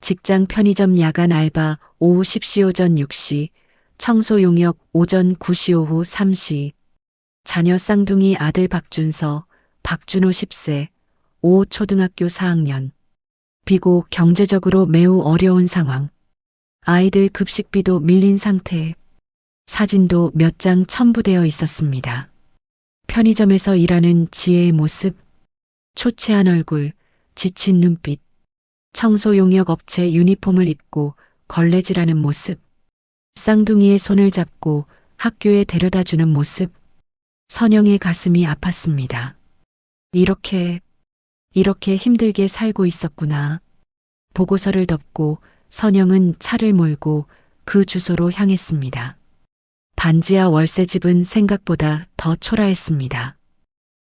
직장 편의점 야간 알바 오후 10시 오전 6시, 청소 용역 오전 9시 오후 3시. 자녀 쌍둥이 아들 박준서, 박준호 10세, 5호 초등학교 4학년. 비고 경제적으로 매우 어려운 상황. 아이들 급식비도 밀린 상태. 사진도 몇 장 첨부되어 있었습니다. 편의점에서 일하는 지혜의 모습, 초췌한 얼굴, 지친 눈빛, 청소 용역 업체 유니폼을 입고 걸레질하는 모습, 쌍둥이의 손을 잡고 학교에 데려다 주는 모습. 선영의 가슴이 아팠습니다. 이렇게 힘들게 살고 있었구나. 보고서를 덮고 선영은 차를 몰고 그 주소로 향했습니다. 반지하 월세집은 생각보다 더 초라했습니다.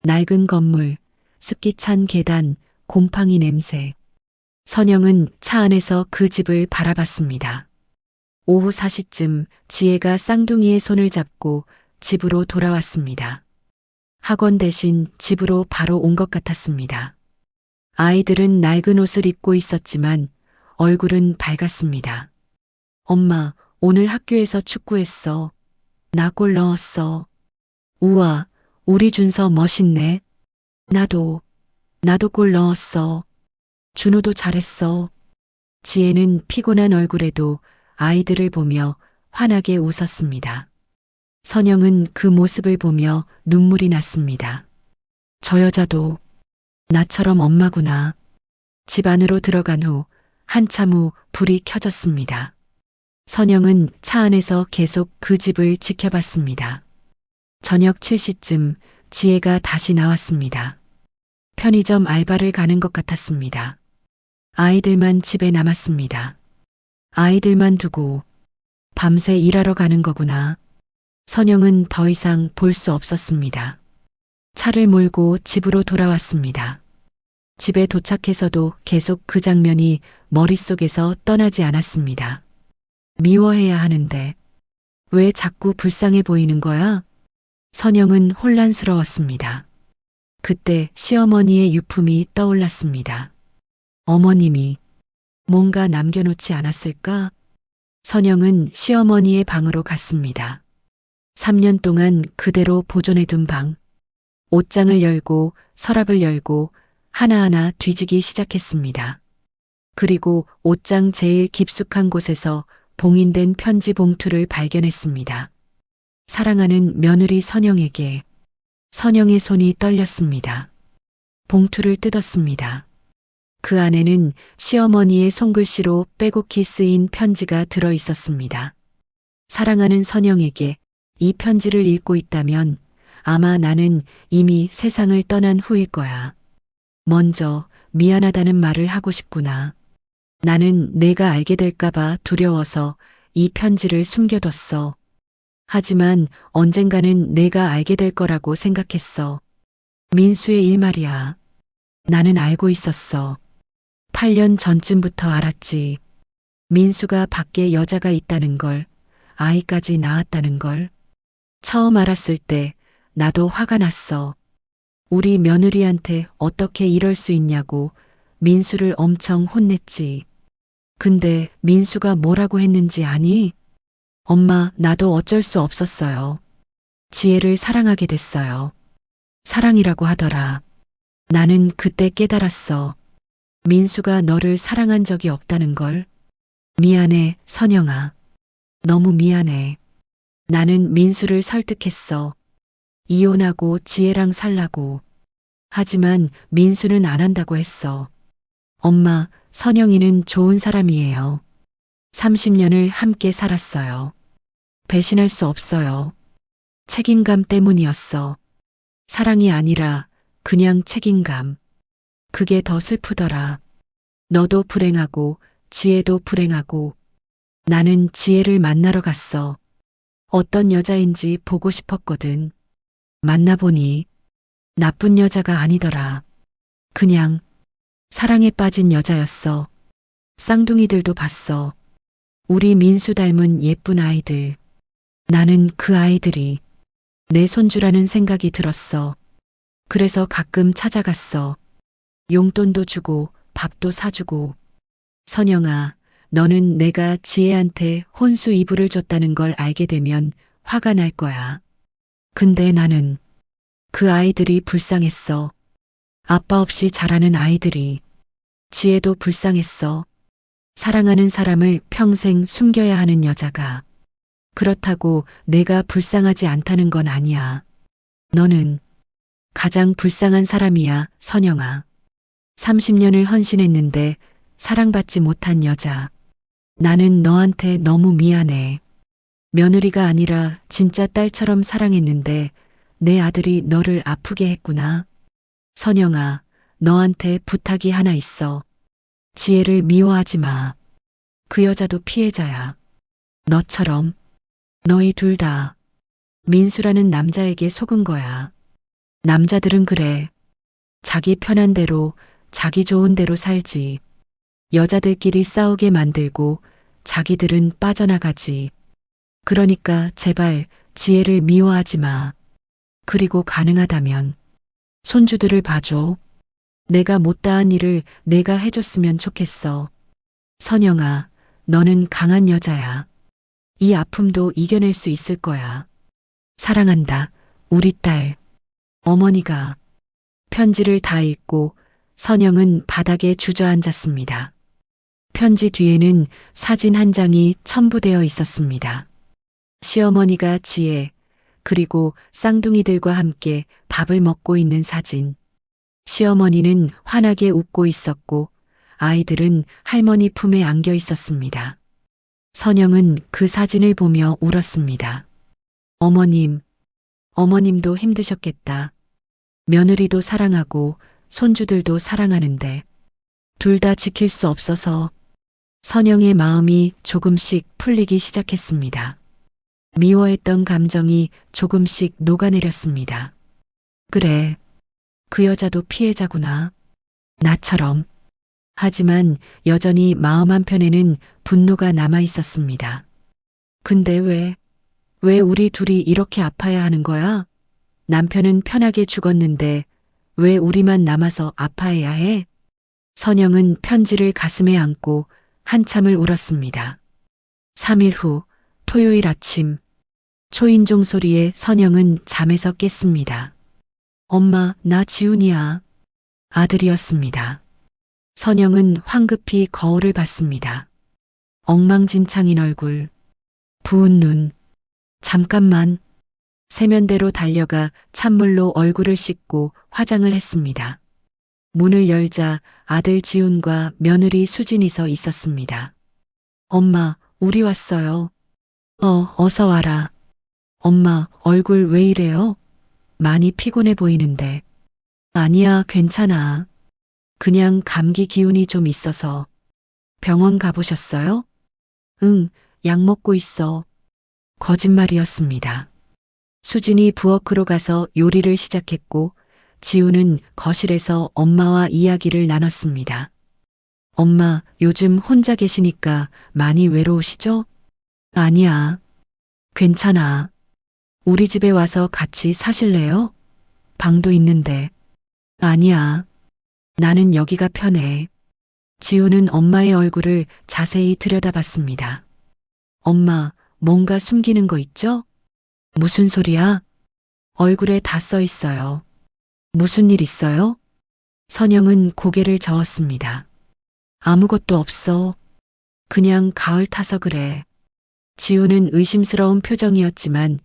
낡은 건물, 습기 찬 계단, 곰팡이 냄새. 선영은 차 안에서 그 집을 바라봤습니다. 오후 4시쯤 지혜가 쌍둥이의 손을 잡고 집으로 돌아왔습니다. 학원 대신 집으로 바로 온 것 같았습니다. 아이들은 낡은 옷을 입고 있었지만 얼굴은 밝았습니다. 엄마, 오늘 학교에서 축구했어. 나 골 넣었어. 우와, 우리 준서 멋있네. 나도 골 넣었어. 준호도 잘했어. 지혜는 피곤한 얼굴에도 아이들을 보며 환하게 웃었습니다. 선영은 그 모습을 보며 눈물이 났습니다. 저 여자도 나처럼 엄마구나. 집 안으로 들어간 후 한참 후 불이 켜졌습니다. 선영은 차 안에서 계속 그 집을 지켜봤습니다. 저녁 7시쯤 지혜가 다시 나왔습니다. 편의점 알바를 가는 것 같았습니다. 아이들만 집에 남았습니다. 아이들만 두고 밤새 일하러 가는 거구나. 선영은 더 이상 볼 수 없었습니다. 차를 몰고 집으로 돌아왔습니다. 집에 도착해서도 계속 그 장면이 머릿속에서 떠나지 않았습니다. 미워해야 하는데 왜 자꾸 불쌍해 보이는 거야? 선영은 혼란스러웠습니다. 그때 시어머니의 유품이 떠올랐습니다. 어머님이 뭔가 남겨놓지 않았을까? 선영은 시어머니의 방으로 갔습니다. 3년 동안 그대로 보존해둔 방. 옷장을 열고 서랍을 열고 하나하나 뒤지기 시작했습니다. 그리고 옷장 제일 깊숙한 곳에서 봉인된 편지 봉투를 발견했습니다. 사랑하는 며느리 선영에게. 선영의 손이 떨렸습니다. 봉투를 뜯었습니다. 그 안에는 시어머니의 손글씨로 빼곡히 쓰인 편지가 들어 있었습니다. 사랑하는 선영에게 이 편지를 읽고 있다면 아마 나는 이미 세상을 떠난 후일 거야. 먼저 미안하다는 말을 하고 싶구나. 나는 내가 알게 될까봐 두려워서 이 편지를 숨겨뒀어. 하지만 언젠가는 내가 알게 될 거라고 생각했어. 민수의 일 말이야. 나는 알고 있었어. 8년 전쯤부터 알았지. 민수가 밖에 여자가 있다는 걸, 아이까지 낳았다는 걸. 처음 알았을 때 나도 화가 났어. 우리 며느리한테 어떻게 이럴 수 있냐고 민수를 엄청 혼냈지. 근데 민수가 뭐라고 했는지 아니? 엄마, 나도 어쩔 수 없었어요. 지혜를 사랑하게 됐어요. 사랑이라고 하더라. 나는 그때 깨달았어. 민수가 너를 사랑한 적이 없다는 걸. 미안해, 선영아. 너무 미안해. 나는 민수를 설득했어. 이혼하고 지혜랑 살라고. 하지만 민수는 안 한다고 했어. 엄마, 선영이는 좋은 사람이에요. 30년을 함께 살았어요. 배신할 수 없어요. 책임감 때문이었어. 사랑이 아니라 그냥 책임감. 그게 더 슬프더라. 너도 불행하고 지혜도 불행하고. 나는 지혜를 만나러 갔어. 어떤 여자인지 보고 싶었거든. 만나보니 나쁜 여자가 아니더라. 그냥 사랑에 빠진 여자였어. 쌍둥이들도 봤어. 우리 민수 닮은 예쁜 아이들. 나는 그 아이들이 내 손주라는 생각이 들었어. 그래서 가끔 찾아갔어. 용돈도 주고 밥도 사주고. 선영아, 너는 내가 지혜한테 혼수 이불을 줬다는 걸 알게 되면 화가 날 거야. 근데 나는 그 아이들이 불쌍했어. 아빠 없이 자라는 아이들이. 지혜도 불쌍했어. 사랑하는 사람을 평생 숨겨야 하는 여자가. 그렇다고 내가 불쌍하지 않다는 건 아니야. 너는 가장 불쌍한 사람이야, 선영아. 30년을 헌신했는데 사랑받지 못한 여자. 나는 너한테 너무 미안해. 며느리가 아니라 진짜 딸처럼 사랑했는데 내 아들이 너를 아프게 했구나. 선영아, 너한테 부탁이 하나 있어. 지혜를 미워하지 마. 그 여자도 피해자야. 너처럼. 너희 둘 다 민수라는 남자에게 속은 거야. 남자들은 그래. 자기 편한 대로, 자기 좋은 대로 살지. 여자들끼리 싸우게 만들고 자기들은 빠져나가지. 그러니까 제발 지혜를 미워하지 마. 그리고 가능하다면 손주들을 봐줘. 내가 못다한 일을 내가 해줬으면 좋겠어. 선영아, 너는 강한 여자야. 이 아픔도 이겨낼 수 있을 거야. 사랑한다, 우리 딸. 어머니가. 편지를 다 읽고 선영은 바닥에 주저앉았습니다. 편지 뒤에는 사진 한 장이 첨부되어 있었습니다. 시어머니가 지혜, 그리고 쌍둥이들과 함께 밥을 먹고 있는 사진. 시어머니는 환하게 웃고 있었고 아이들은 할머니 품에 안겨 있었습니다. 선영은 그 사진을 보며 울었습니다. 어머님, 어머님도 힘드셨겠다. 며느리도 사랑하고 손주들도 사랑하는데 둘 다 지킬 수 없어서. 선영의 마음이 조금씩 풀리기 시작했습니다. 미워했던 감정이 조금씩 녹아내렸습니다. 그래, 그 여자도 피해자구나. 나처럼. 하지만 여전히 마음 한편에는 분노가 남아 있었습니다. 근데 왜 우리 둘이 이렇게 아파야 하는 거야? 남편은 편하게 죽었는데 왜 우리만 남아서 아파해야 해? 선영은 편지를 가슴에 안고 한참을 울었습니다. 3일 후 토요일 아침 초인종 소리에 선영은 잠에서 깼습니다. 엄마, 나 지훈이야. 아들이었습니다. 선영은 황급히 거울을 봤습니다. 엉망진창인 얼굴, 부은 눈. 잠깐만. 세면대로 달려가 찬물로 얼굴을 씻고 화장을 했습니다. 문을 열자 아들 지훈과 며느리 수진이 서 있었습니다. 엄마, 우리 왔어요. 어서 와라. 엄마, 얼굴 왜 이래요? 많이 피곤해 보이는데. 아니야, 괜찮아. 그냥 감기 기운이 좀 있어서. 병원 가보셨어요? 응, 약 먹고 있어. 거짓말이었습니다. 수진이 부엌으로 가서 요리를 시작했고 지우는 거실에서 엄마와 이야기를 나눴습니다. 엄마, 요즘 혼자 계시니까 많이 외로우시죠? 아니야. 괜찮아. 우리 집에 와서 같이 사실래요? 방도 있는데. 아니야. 나는 여기가 편해. 지우는 엄마의 얼굴을 자세히 들여다봤습니다. 엄마, 뭔가 숨기는 거 있죠? 무슨 소리야? 얼굴에 다 써 있어요. 무슨 일 있어요? 선영은 고개를 저었습니다. 아무것도 없어. 그냥 가을 타서 그래. 지우는 의심스러운 표정이었지만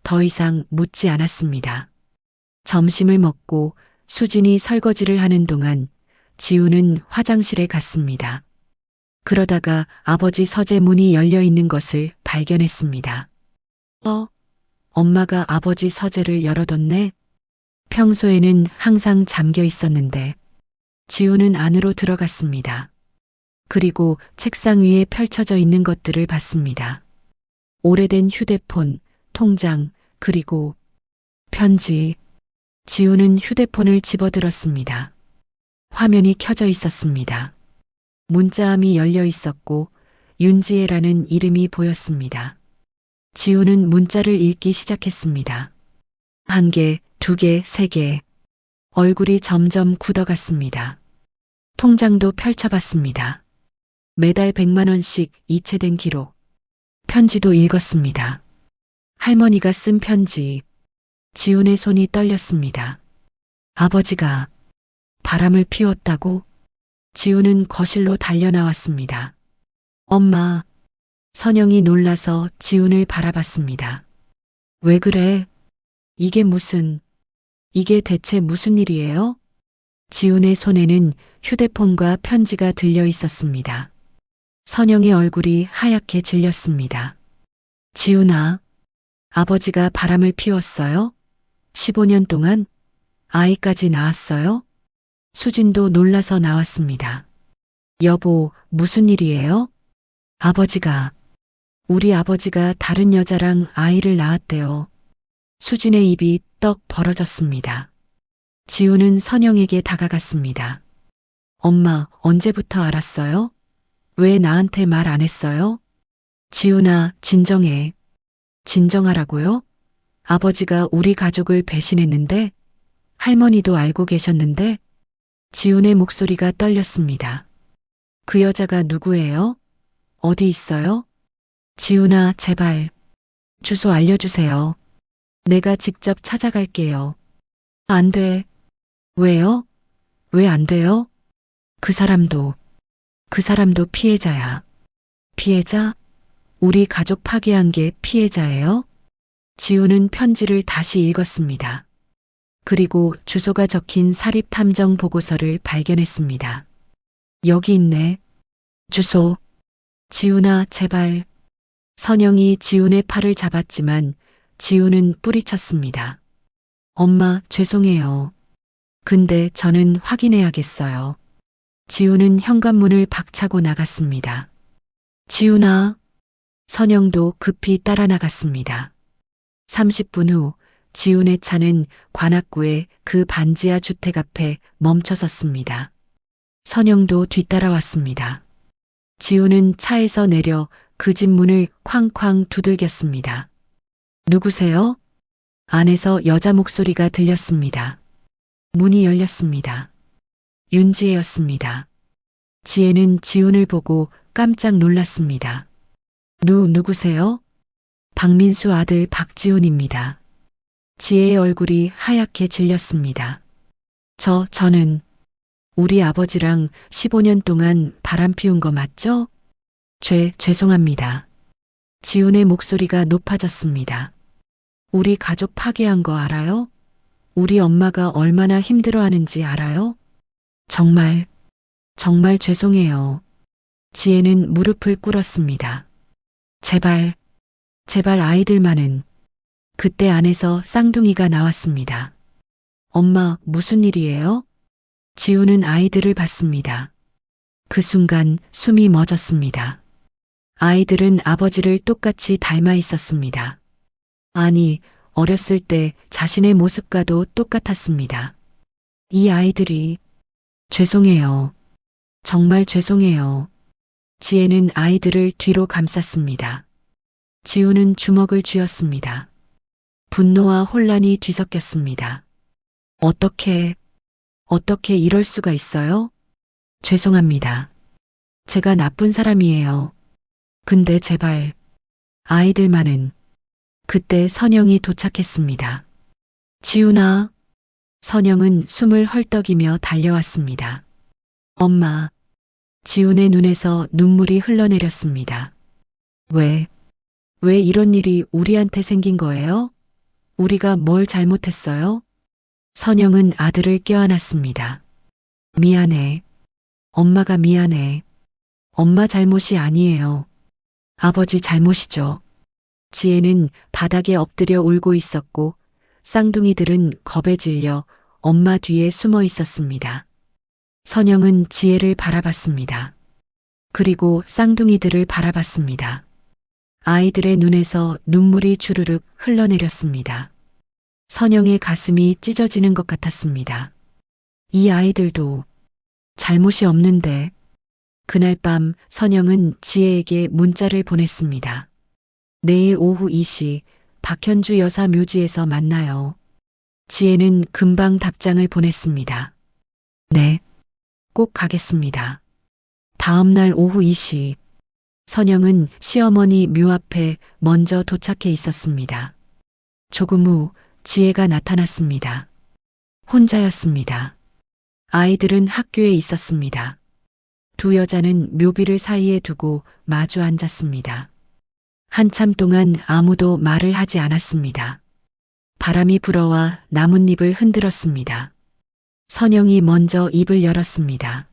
더 이상 묻지 않았습니다. 점심을 먹고 수진이 설거지를 하는 동안 지우는 화장실에 갔습니다. 그러다가 아버지 서재 문이 열려 있는 것을 발견했습니다. 엄마가 아버지 서재를 열어뒀네. 평소에는 항상 잠겨 있었는데 지우는 안으로 들어갔습니다. 그리고 책상 위에 펼쳐져 있는 것들을 봤습니다. 오래된 휴대폰, 통장, 그리고 편지. 지우는 휴대폰을 집어들었습니다. 화면이 켜져 있었습니다. 문자함이 열려 있었고 윤지혜라는 이름이 보였습니다. 지우는 문자를 읽기 시작했습니다. 1개, 2개, 3개. 얼굴이 점점 굳어갔습니다. 통장도 펼쳐봤습니다. 매달 100만 원씩 이체된 기록. 편지도 읽었습니다. 할머니가 쓴 편지. 지훈의 손이 떨렸습니다. 아버지가 바람을 피웠다고? 지훈은 거실로 달려나왔습니다. 엄마. 선영이 놀라서 지훈을 바라봤습니다. 왜 그래? 이게 대체 무슨 일이에요? 지훈의 손에는 휴대폰과 편지가 들려 있었습니다. 선영의 얼굴이 하얗게 질렸습니다. 지훈아, 아버지가 바람을 피웠어요? 15년 동안? 아이까지 낳았어요? 수진도 놀라서 나왔습니다. 여보, 무슨 일이에요? 우리 아버지가 다른 여자랑 아이를 낳았대요. 수진의 입이 떡 벌어졌습니다. 지우는 선영에게 다가갔습니다. 엄마, 언제부터 알았어요? 왜 나한테 말 안 했어요? 지훈아, 진정해. 진정하라고요? 아버지가 우리 가족을 배신했는데? 할머니도 알고 계셨는데? 지훈의 목소리가 떨렸습니다. 그 여자가 누구예요? 어디 있어요? 지훈아, 제발. 주소 알려주세요. 내가 직접 찾아갈게요. 안 돼. 왜요? 왜 안 돼요? 그 사람도 피해자야. 피해자? 우리 가족 파괴한 게 피해자예요? 지우는 편지를 다시 읽었습니다. 그리고 주소가 적힌 사립탐정 보고서를 발견했습니다. 여기 있네. 주소. 지훈아, 제발. 선영이 지훈의 팔을 잡았지만 지훈은 뿌리쳤습니다. 엄마, 죄송해요. 근데 저는 확인해야겠어요. 지훈은 현관문을 박차고 나갔습니다. 지훈아. 선영도 급히 따라 나갔습니다. 30분 후 지훈의 차는 관악구의 그 반지하 주택 앞에 멈춰섰습니다. 선영도 뒤따라왔습니다. 지우는 차에서 내려 그 집 문을 쾅쾅 두들겼습니다. 누구세요? 안에서 여자 목소리가 들렸습니다. 문이 열렸습니다. 윤지혜였습니다. 지혜는 지훈을 보고 깜짝 놀랐습니다. 누구세요? 박민수 아들 박지훈입니다. 지혜의 얼굴이 하얗게 질렸습니다. 저는 우리 아버지랑 15년 동안 바람 피운 거 맞죠? 죄송합니다. 지훈의 목소리가 높아졌습니다. 우리 가족 파괴한 거 알아요? 우리 엄마가 얼마나 힘들어하는지 알아요? 정말 죄송해요. 지혜는 무릎을 꿇었습니다. 제발 아이들만은. 그때 안에서 쌍둥이가 나왔습니다. 엄마, 무슨 일이에요? 지우는 아이들을 봤습니다. 그 순간 숨이 멎었습니다. 아이들은 아버지를 똑같이 닮아 있었습니다. 아니, 어렸을 때 자신의 모습과도 똑같았습니다. 이 아이들이 죄송해요. 정말 죄송해요. 지혜는 아이들을 뒤로 감쌌습니다. 지우는 주먹을 쥐었습니다. 분노와 혼란이 뒤섞였습니다. 어떻게 이럴 수가 있어요? 죄송합니다. 제가 나쁜 사람이에요. 근데 제발 아이들만은. 그때 선영이 도착했습니다. 지훈아. 선영은 숨을 헐떡이며 달려왔습니다. 엄마. 지훈의 눈에서 눈물이 흘러내렸습니다. 왜 이런 일이 우리한테 생긴 거예요? 우리가 뭘 잘못했어요? 선영은 아들을 껴안았습니다. 미안해. 엄마가 미안해. 엄마 잘못이 아니에요. 아버지 잘못이죠. 지혜는 바닥에 엎드려 울고 있었고 쌍둥이들은 겁에 질려 엄마 뒤에 숨어 있었습니다. 선영은 지혜를 바라봤습니다. 그리고 쌍둥이들을 바라봤습니다. 아이들의 눈에서 눈물이 주르륵 흘러내렸습니다. 선영의 가슴이 찢어지는 것 같았습니다. 이 아이들도 잘못이 없는데. 그날 밤 선영은 지혜에게 문자를 보냈습니다. 내일 오후 2시 박현주 여사 묘지에서 만나요. 지혜는 금방 답장을 보냈습니다. 네, 꼭 가겠습니다. 다음 날 오후 2시 선영은 시어머니 묘 앞에 먼저 도착해 있었습니다. 조금 후 지혜가 나타났습니다. 혼자였습니다. 아이들은 학교에 있었습니다. 두 여자는 묘비를 사이에 두고 마주 앉았습니다. 한참 동안 아무도 말을 하지 않았습니다. 바람이 불어와 나뭇잎을 흔들었습니다. 선영이 먼저 입을 열었습니다.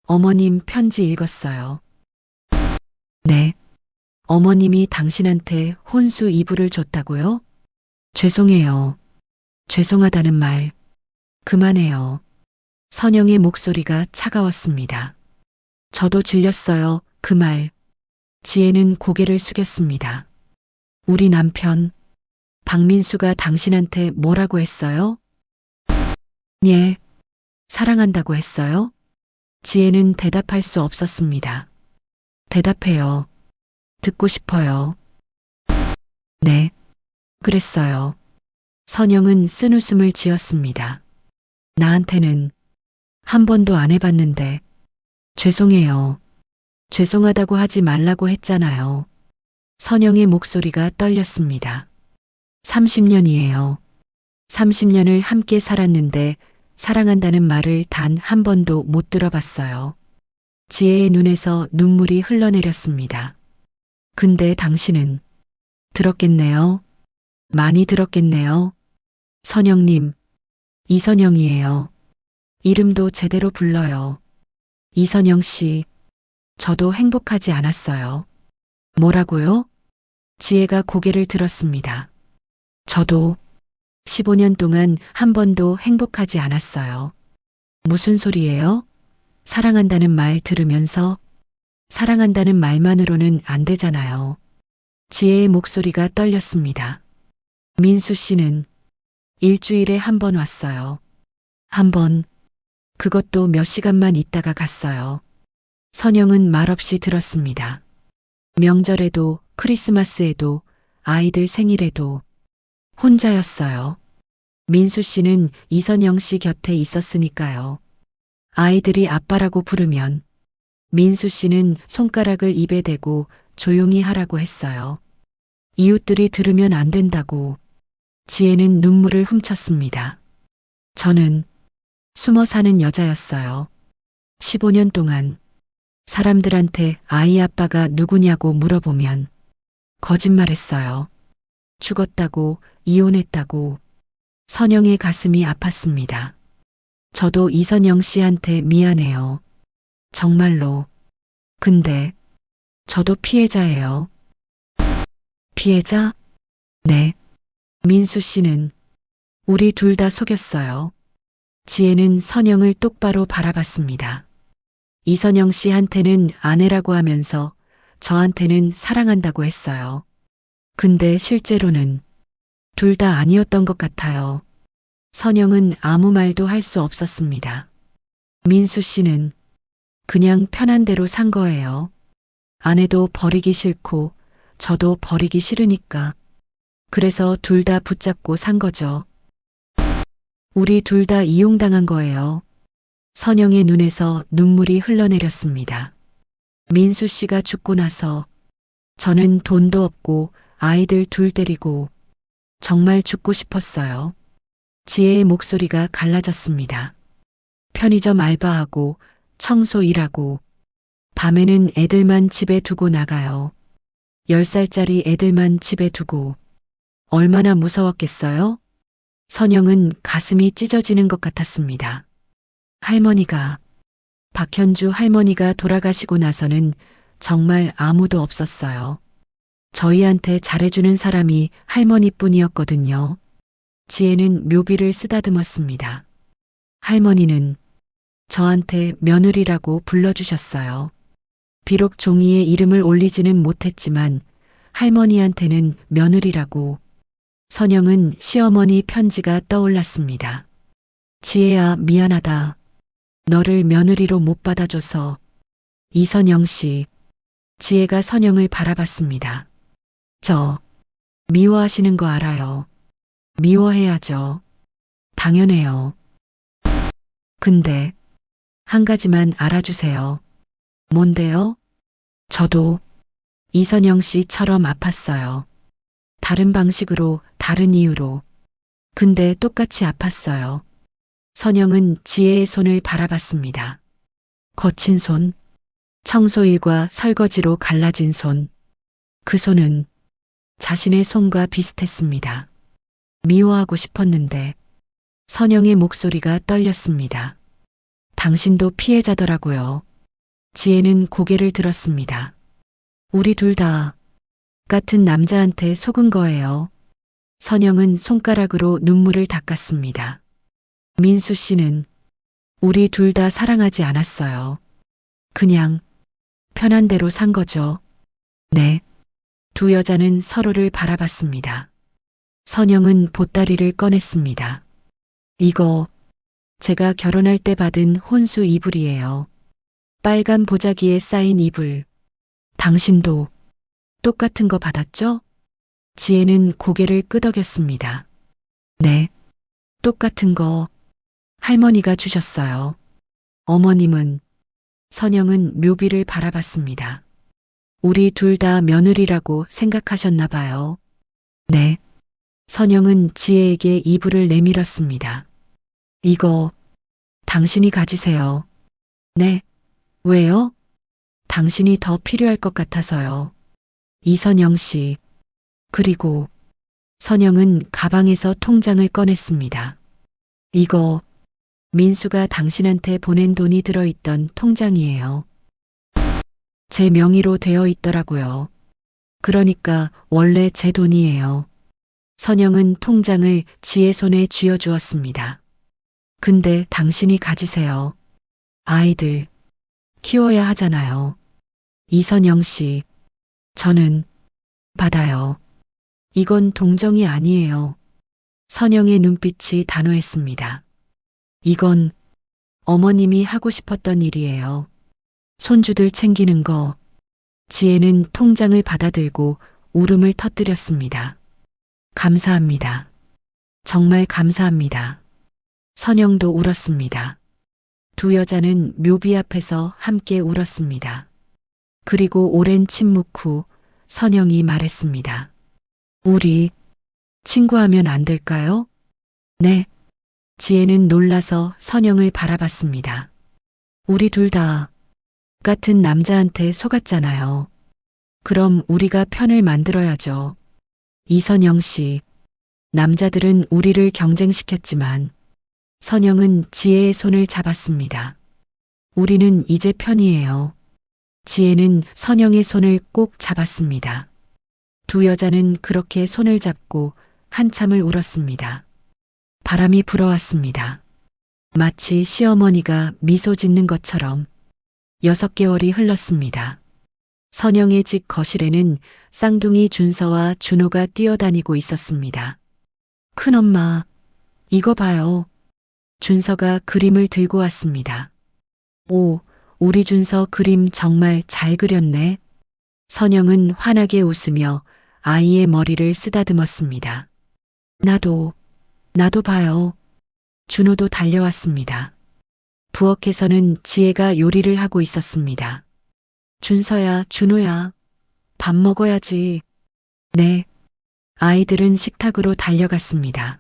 어머님 편지 읽었어요. 네. 어머님이 당신한테 혼수 이불을 줬다고요? 죄송해요. 죄송하다는 말 그만해요. 선영의 목소리가 차가웠습니다. 저도 질렸어요. 그 말. 지혜는 고개를 숙였습니다. 우리 남편 박민수가 당신한테 뭐라고 했어요? 예. 사랑한다고 했어요? 지혜는 대답할 수 없었습니다. 대답해요. 듣고 싶어요. 네. 그랬어요. 선영은 쓴웃음을 지었습니다. 나한테는 한 번도 안 해봤는데. 죄송해요. 죄송하다고 하지 말라고 했잖아요. 선영의 목소리가 떨렸습니다. 30년이에요. 30년을 함께 살았는데 사랑한다는 말을 단 한 번도 못 들어봤어요. 지혜의 눈에서 눈물이 흘러내렸습니다. 근데 당신은 들었겠네요. 많이 들었겠네요. 선영님, 이선영이에요. 이름도 제대로 불러요. 이선영 씨, 저도 행복하지 않았어요. 뭐라고요? 지혜가 고개를 들었습니다. 저도 15년 동안 한 번도 행복하지 않았어요. 무슨 소리예요? 사랑한다는 말 들으면서 사랑한다는 말만으로는 안 되잖아요. 지혜의 목소리가 떨렸습니다. 민수 씨는 일주일에 한 번 왔어요. 한 번. 그것도 몇 시간만 있다가 갔어요. 선영은 말없이 들었습니다. 명절에도 크리스마스에도 아이들 생일에도 혼자였어요. 민수 씨는 이선영 씨 곁에 있었으니까요. 아이들이 아빠라고 부르면 민수 씨는 손가락을 입에 대고 조용히 하라고 했어요. 이웃들이 들으면 안 된다고 지혜는 눈물을 훔쳤습니다. 저는 숨어 사는 여자였어요. 15년 동안 사람들한테 아이 아빠가 누구냐고 물어보면 거짓말했어요. 죽었다고, 이혼했다고. 선영의 가슴이 아팠습니다. 저도 이선영 씨한테 미안해요. 정말로. 근데 저도 피해자예요. 피해자? 네. 민수 씨는 우리 둘 다 속였어요. 지혜는 선영을 똑바로 바라봤습니다. 이선영 씨한테는 아내라고 하면서 저한테는 사랑한다고 했어요. 근데 실제로는 둘 다 아니었던 것 같아요. 선영은 아무 말도 할 수 없었습니다. 민수 씨는 그냥 편한 대로 산 거예요. 아내도 버리기 싫고 저도 버리기 싫으니까. 그래서 둘 다 붙잡고 산 거죠. 우리 둘 다 이용당한 거예요. 선영의 눈에서 눈물이 흘러내렸습니다. 민수 씨가 죽고 나서 저는 돈도 없고 아이들 둘 데리고 정말 죽고 싶었어요. 지혜의 목소리가 갈라졌습니다. 편의점 알바하고 청소 일하고 밤에는 애들만 집에 두고 나가요. 10살짜리 애들만 집에 두고 얼마나 무서웠겠어요? 선영은 가슴이 찢어지는 것 같았습니다. 할머니가, 박현주 할머니가 돌아가시고 나서는 정말 아무도 없었어요. 저희한테 잘해주는 사람이 할머니뿐이었거든요. 지혜는 묘비를 쓰다듬었습니다. 할머니는 저한테 며느리라고 불러주셨어요. 비록 종이에 이름을 올리지는 못했지만 할머니한테는 며느리라고. 선영은 시어머니 편지가 떠올랐습니다. 지혜야, 미안하다. 너를 며느리로 못 받아줘서. 이선영 씨. 지혜가 선영을 바라봤습니다. 저 미워하시는 거 알아요. 미워해야죠. 당연해요. 근데 한 가지만 알아주세요. 뭔데요? 저도 이선영 씨처럼 아팠어요. 다른 방식으로, 다른 이유로. 근데 똑같이 아팠어요. 선영은 지혜의 손을 바라봤습니다. 거친 손, 청소일과 설거지로 갈라진 손. 그 손은 자신의 손과 비슷했습니다. 미워하고 싶었는데 선영의 목소리가 떨렸습니다. 당신도 피해자더라고요. 지혜는 고개를 들었습니다. 우리 둘 다 같은 남자한테 속은 거예요. 선영은 손가락으로 눈물을 닦았습니다. 민수 씨는 우리 둘 다 사랑하지 않았어요. 그냥 편한 대로 산 거죠. 네. 두 여자는 서로를 바라봤습니다. 선영은 보따리를 꺼냈습니다. 이거 제가 결혼할 때 받은 혼수 이불이에요. 빨간 보자기에 쌓인 이불. 당신도 똑같은 거 받았죠? 지혜는 고개를 끄덕였습니다. 네. 똑같은 거 할머니가 주셨어요. 어머님은. 선영은 묘비를 바라봤습니다. 우리 둘 다 며느리라고 생각하셨나 봐요. 네. 선영은 지혜에게 이불을 내밀었습니다. 이거 당신이 가지세요. 네. 왜요? 당신이 더 필요할 것 같아서요. 이선영 씨. 그리고 선영은 가방에서 통장을 꺼냈습니다. 이거 민수가 당신한테 보낸 돈이 들어있던 통장이에요. 제 명의로 되어 있더라고요. 그러니까 원래 제 돈이에요. 선영은 통장을 지혜 손에 쥐어주었습니다. 근데 당신이 가지세요. 아이들 키워야 하잖아요. 이선영 씨. 저는 받아요. 이건 동정이 아니에요. 선영의 눈빛이 단호했습니다. 이건 어머님이 하고 싶었던 일이에요. 손주들 챙기는 거. 지혜는 통장을 받아들고 울음을 터뜨렸습니다. 감사합니다. 정말 감사합니다. 선영도 울었습니다. 두 여자는 묘비 앞에서 함께 울었습니다. 그리고 오랜 침묵 후 선영이 말했습니다. 우리 친구하면 안 될까요? 네. 지혜는 놀라서 선영을 바라봤습니다. 우리 둘 다 같은 남자한테 속았잖아요. 그럼 우리가 편을 만들어야죠. 이선영 씨, 남자들은 우리를 경쟁시켰지만 선영은 지혜의 손을 잡았습니다. 우리는 이제 편이에요. 지혜는 선영의 손을 꼭 잡았습니다. 두 여자는 그렇게 손을 잡고 한참을 울었습니다. 바람이 불어왔습니다. 마치 시어머니가 미소 짓는 것처럼 6개월이 흘렀습니다. 선영의 집 거실에는 쌍둥이 준서와 준호가 뛰어다니고 있었습니다. 큰엄마, 이거 봐요. 준서가 그림을 들고 왔습니다. 오, 우리 준서 그림 정말 잘 그렸네. 선영은 환하게 웃으며 아이의 머리를 쓰다듬었습니다. 나도 봐요. 준호도 달려왔습니다. 부엌에서는 지혜가 요리를 하고 있었습니다. 준서야, 준호야, 밥 먹어야지. 네. 아이들은 식탁으로 달려갔습니다.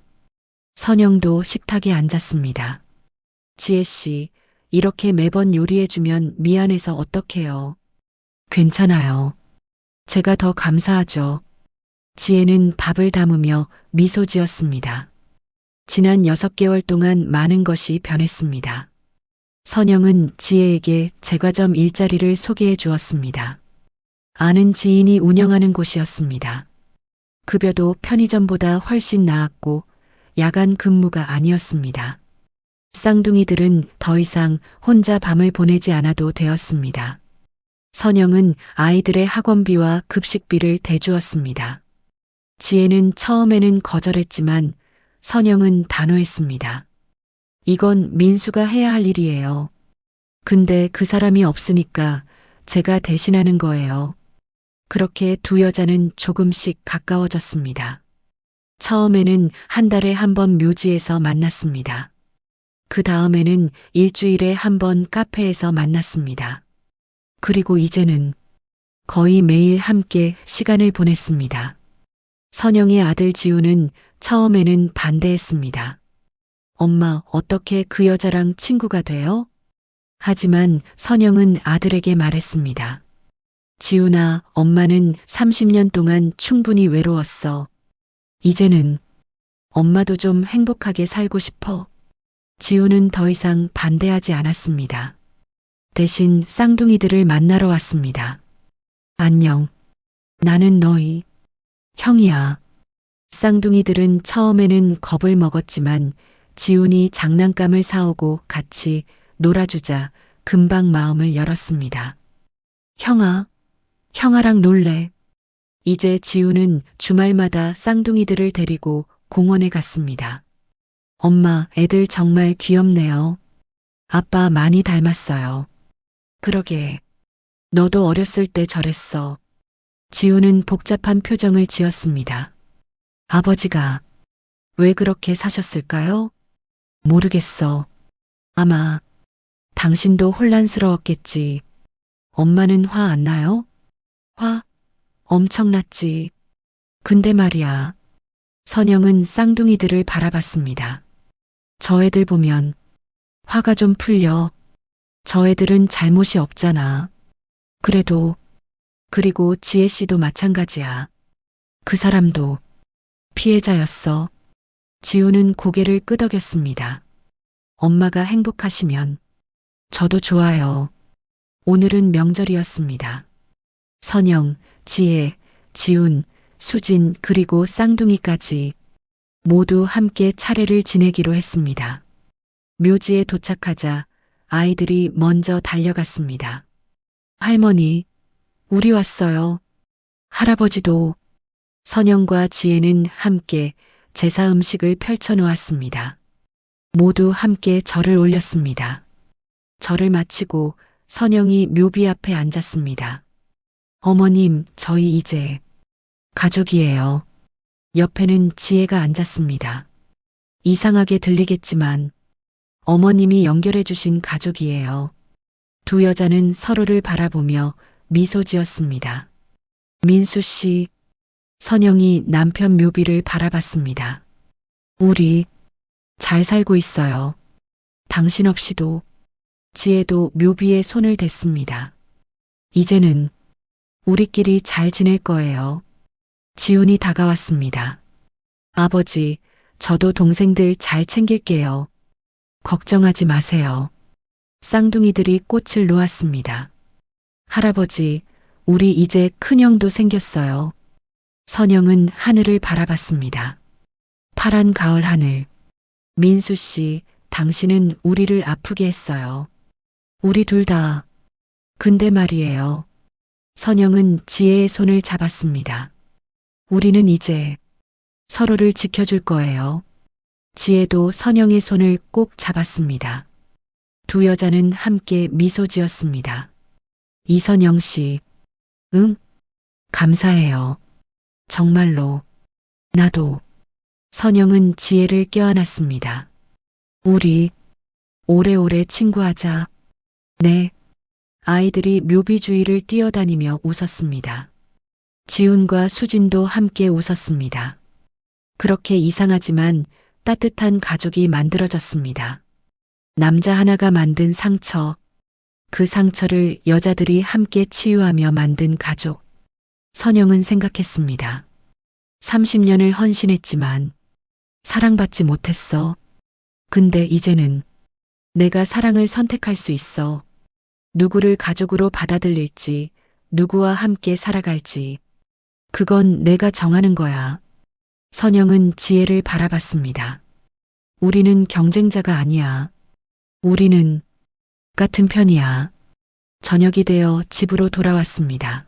선영도 식탁에 앉았습니다. 지혜 씨, 이렇게 매번 요리해주면 미안해서 어떡해요. 괜찮아요. 제가 더 감사하죠. 지혜는 밥을 담으며 미소 지었습니다. 지난 6개월 동안 많은 것이 변했습니다. 선영은 지혜에게 제과점 일자리를 소개해 주었습니다. 아는 지인이 운영하는 곳이었습니다. 급여도 편의점보다 훨씬 나았고 야간 근무가 아니었습니다. 쌍둥이들은 더 이상 혼자 밤을 보내지 않아도 되었습니다. 선영은 아이들의 학원비와 급식비를 대주었습니다. 지혜는 처음에는 거절했지만 선영은 단호했습니다. 이건 민수가 해야 할 일이에요. 근데 그 사람이 없으니까 제가 대신하는 거예요. 그렇게 두 여자는 조금씩 가까워졌습니다. 처음에는 한 달에 한 번 묘지에서 만났습니다. 그 다음에는 일주일에 한 번 카페에서 만났습니다. 그리고 이제는 거의 매일 함께 시간을 보냈습니다. 선영의 아들 지우는 처음에는 반대했습니다. 엄마, 어떻게 그 여자랑 친구가 돼요? 하지만 선영은 아들에게 말했습니다. 지우나, 엄마는 30년 동안 충분히 외로웠어. 이제는 엄마도 좀 행복하게 살고 싶어. 지우는 더 이상 반대하지 않았습니다. 대신 쌍둥이들을 만나러 왔습니다. 안녕. 나는 너희 형이야. 쌍둥이들은 처음에는 겁을 먹었지만 지훈이 장난감을 사오고 같이 놀아주자 금방 마음을 열었습니다. 형아랑 놀래. 이제 지훈은 주말마다 쌍둥이들을 데리고 공원에 갔습니다. 엄마, 애들 정말 귀엽네요. 아빠 많이 닮았어요. 그러게. 너도 어렸을 때 저랬어. 지훈은 복잡한 표정을 지었습니다. 아버지가 왜 그렇게 사셨을까요? 모르겠어. 아마 당신도 혼란스러웠겠지. 엄마는 화 안 나요? 화? 엄청 났지. 근데 말이야. 선영은 쌍둥이들을 바라봤습니다. 저 애들 보면 화가 좀 풀려. 저 애들은 잘못이 없잖아. 그리고 지혜 씨도 마찬가지야. 그 사람도 피해자였어. 지우는 고개를 끄덕였습니다. 엄마가 행복하시면 저도 좋아요. 오늘은 명절이었습니다. 선영, 지혜, 지훈, 수진 그리고 쌍둥이까지 모두 함께 차례를 지내기로 했습니다. 묘지에 도착하자 아이들이 먼저 달려갔습니다. 할머니, 우리 왔어요. 할아버지도. 선영과 지혜는 함께 제사 음식을 펼쳐놓았습니다. 모두 함께 절을 올렸습니다. 절을 마치고 선영이 묘비 앞에 앉았습니다. 어머님, 저희 이제 가족이에요. 옆에는 지혜가 앉았습니다. 이상하게 들리겠지만 어머님이 연결해 주신 가족이에요. 두 여자는 서로를 바라보며 미소 지었습니다. 민수 씨, 선영이 남편 묘비를 바라봤습니다. 우리 잘 살고 있어요. 당신 없이도. 지혜도 묘비에 손을 댔습니다. 이제는 우리끼리 잘 지낼 거예요. 지훈이 다가왔습니다. 아버지, 저도 동생들 잘 챙길게요. 걱정하지 마세요. 쌍둥이들이 꽃을 놓았습니다. 할아버지, 우리 이제 큰형도 생겼어요. 선영은 하늘을 바라봤습니다. 파란 가을 하늘. 민수 씨, 당신은 우리를 아프게 했어요. 우리 둘 다. 근데 말이에요. 선영은 지혜의 손을 잡았습니다. 우리는 이제 서로를 지켜줄 거예요. 지혜도 선영의 손을 꼭 잡았습니다. 두 여자는 함께 미소 지었습니다. 이선영 씨, 응? 감사해요. 정말로. 나도. 선영은 지혜를 껴안았습니다. 우리 오래오래 친구하자. 네. 아이들이 묘비 주위를 뛰어다니며 웃었습니다. 지훈과 수진도 함께 웃었습니다. 그렇게 이상하지만 따뜻한 가족이 만들어졌습니다. 남자 하나가 만든 상처, 그 상처를 여자들이 함께 치유하며 만든 가족. 선영은 생각했습니다. 30년을 헌신했지만 사랑받지 못했어. 근데 이제는 내가 사랑을 선택할 수 있어. 누구를 가족으로 받아들일지, 누구와 함께 살아갈지. 그건 내가 정하는 거야. 선영은 지혜를 바라봤습니다. 우리는 경쟁자가 아니야. 우리는 같은 편이야. 저녁이 되어 집으로 돌아왔습니다.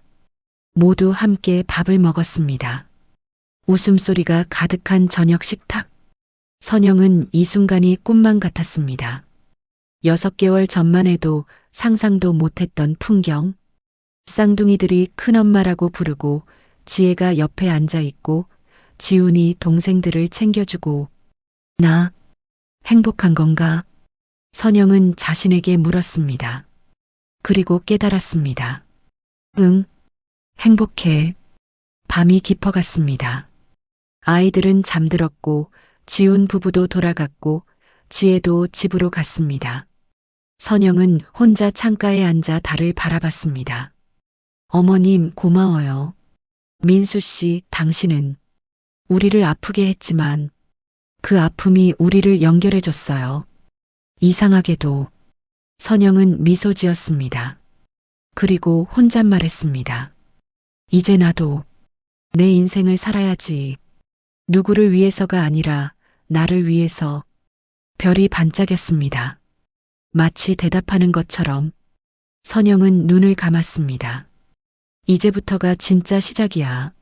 모두 함께 밥을 먹었습니다. 웃음소리가 가득한 저녁 식탁. 선영은 이 순간이 꿈만 같았습니다. 6개월 전만 해도 상상도 못했던 풍경. 쌍둥이들이 큰엄마라고 부르고 지혜가 옆에 앉아 있고 지훈이 동생들을 챙겨주고. 나 행복한 건가? 선영은 자신에게 물었습니다. 그리고 깨달았습니다. 응, 행복해. 밤이 깊어갔습니다. 아이들은 잠들었고 지훈 부부도 돌아갔고 지혜도 집으로 갔습니다. 선영은 혼자 창가에 앉아 달을 바라봤습니다. 어머님 고마워요. 민수 씨, 당신은 우리를 아프게 했지만 그 아픔이 우리를 연결해줬어요. 이상하게도 선영은 미소 지었습니다. 그리고 혼잣말했습니다. 이제 나도 내 인생을 살아야지. 누구를 위해서가 아니라 나를 위해서. 별이 반짝였습니다. 마치 대답하는 것처럼 선영은 눈을 감았습니다. 이제부터가 진짜 시작이야.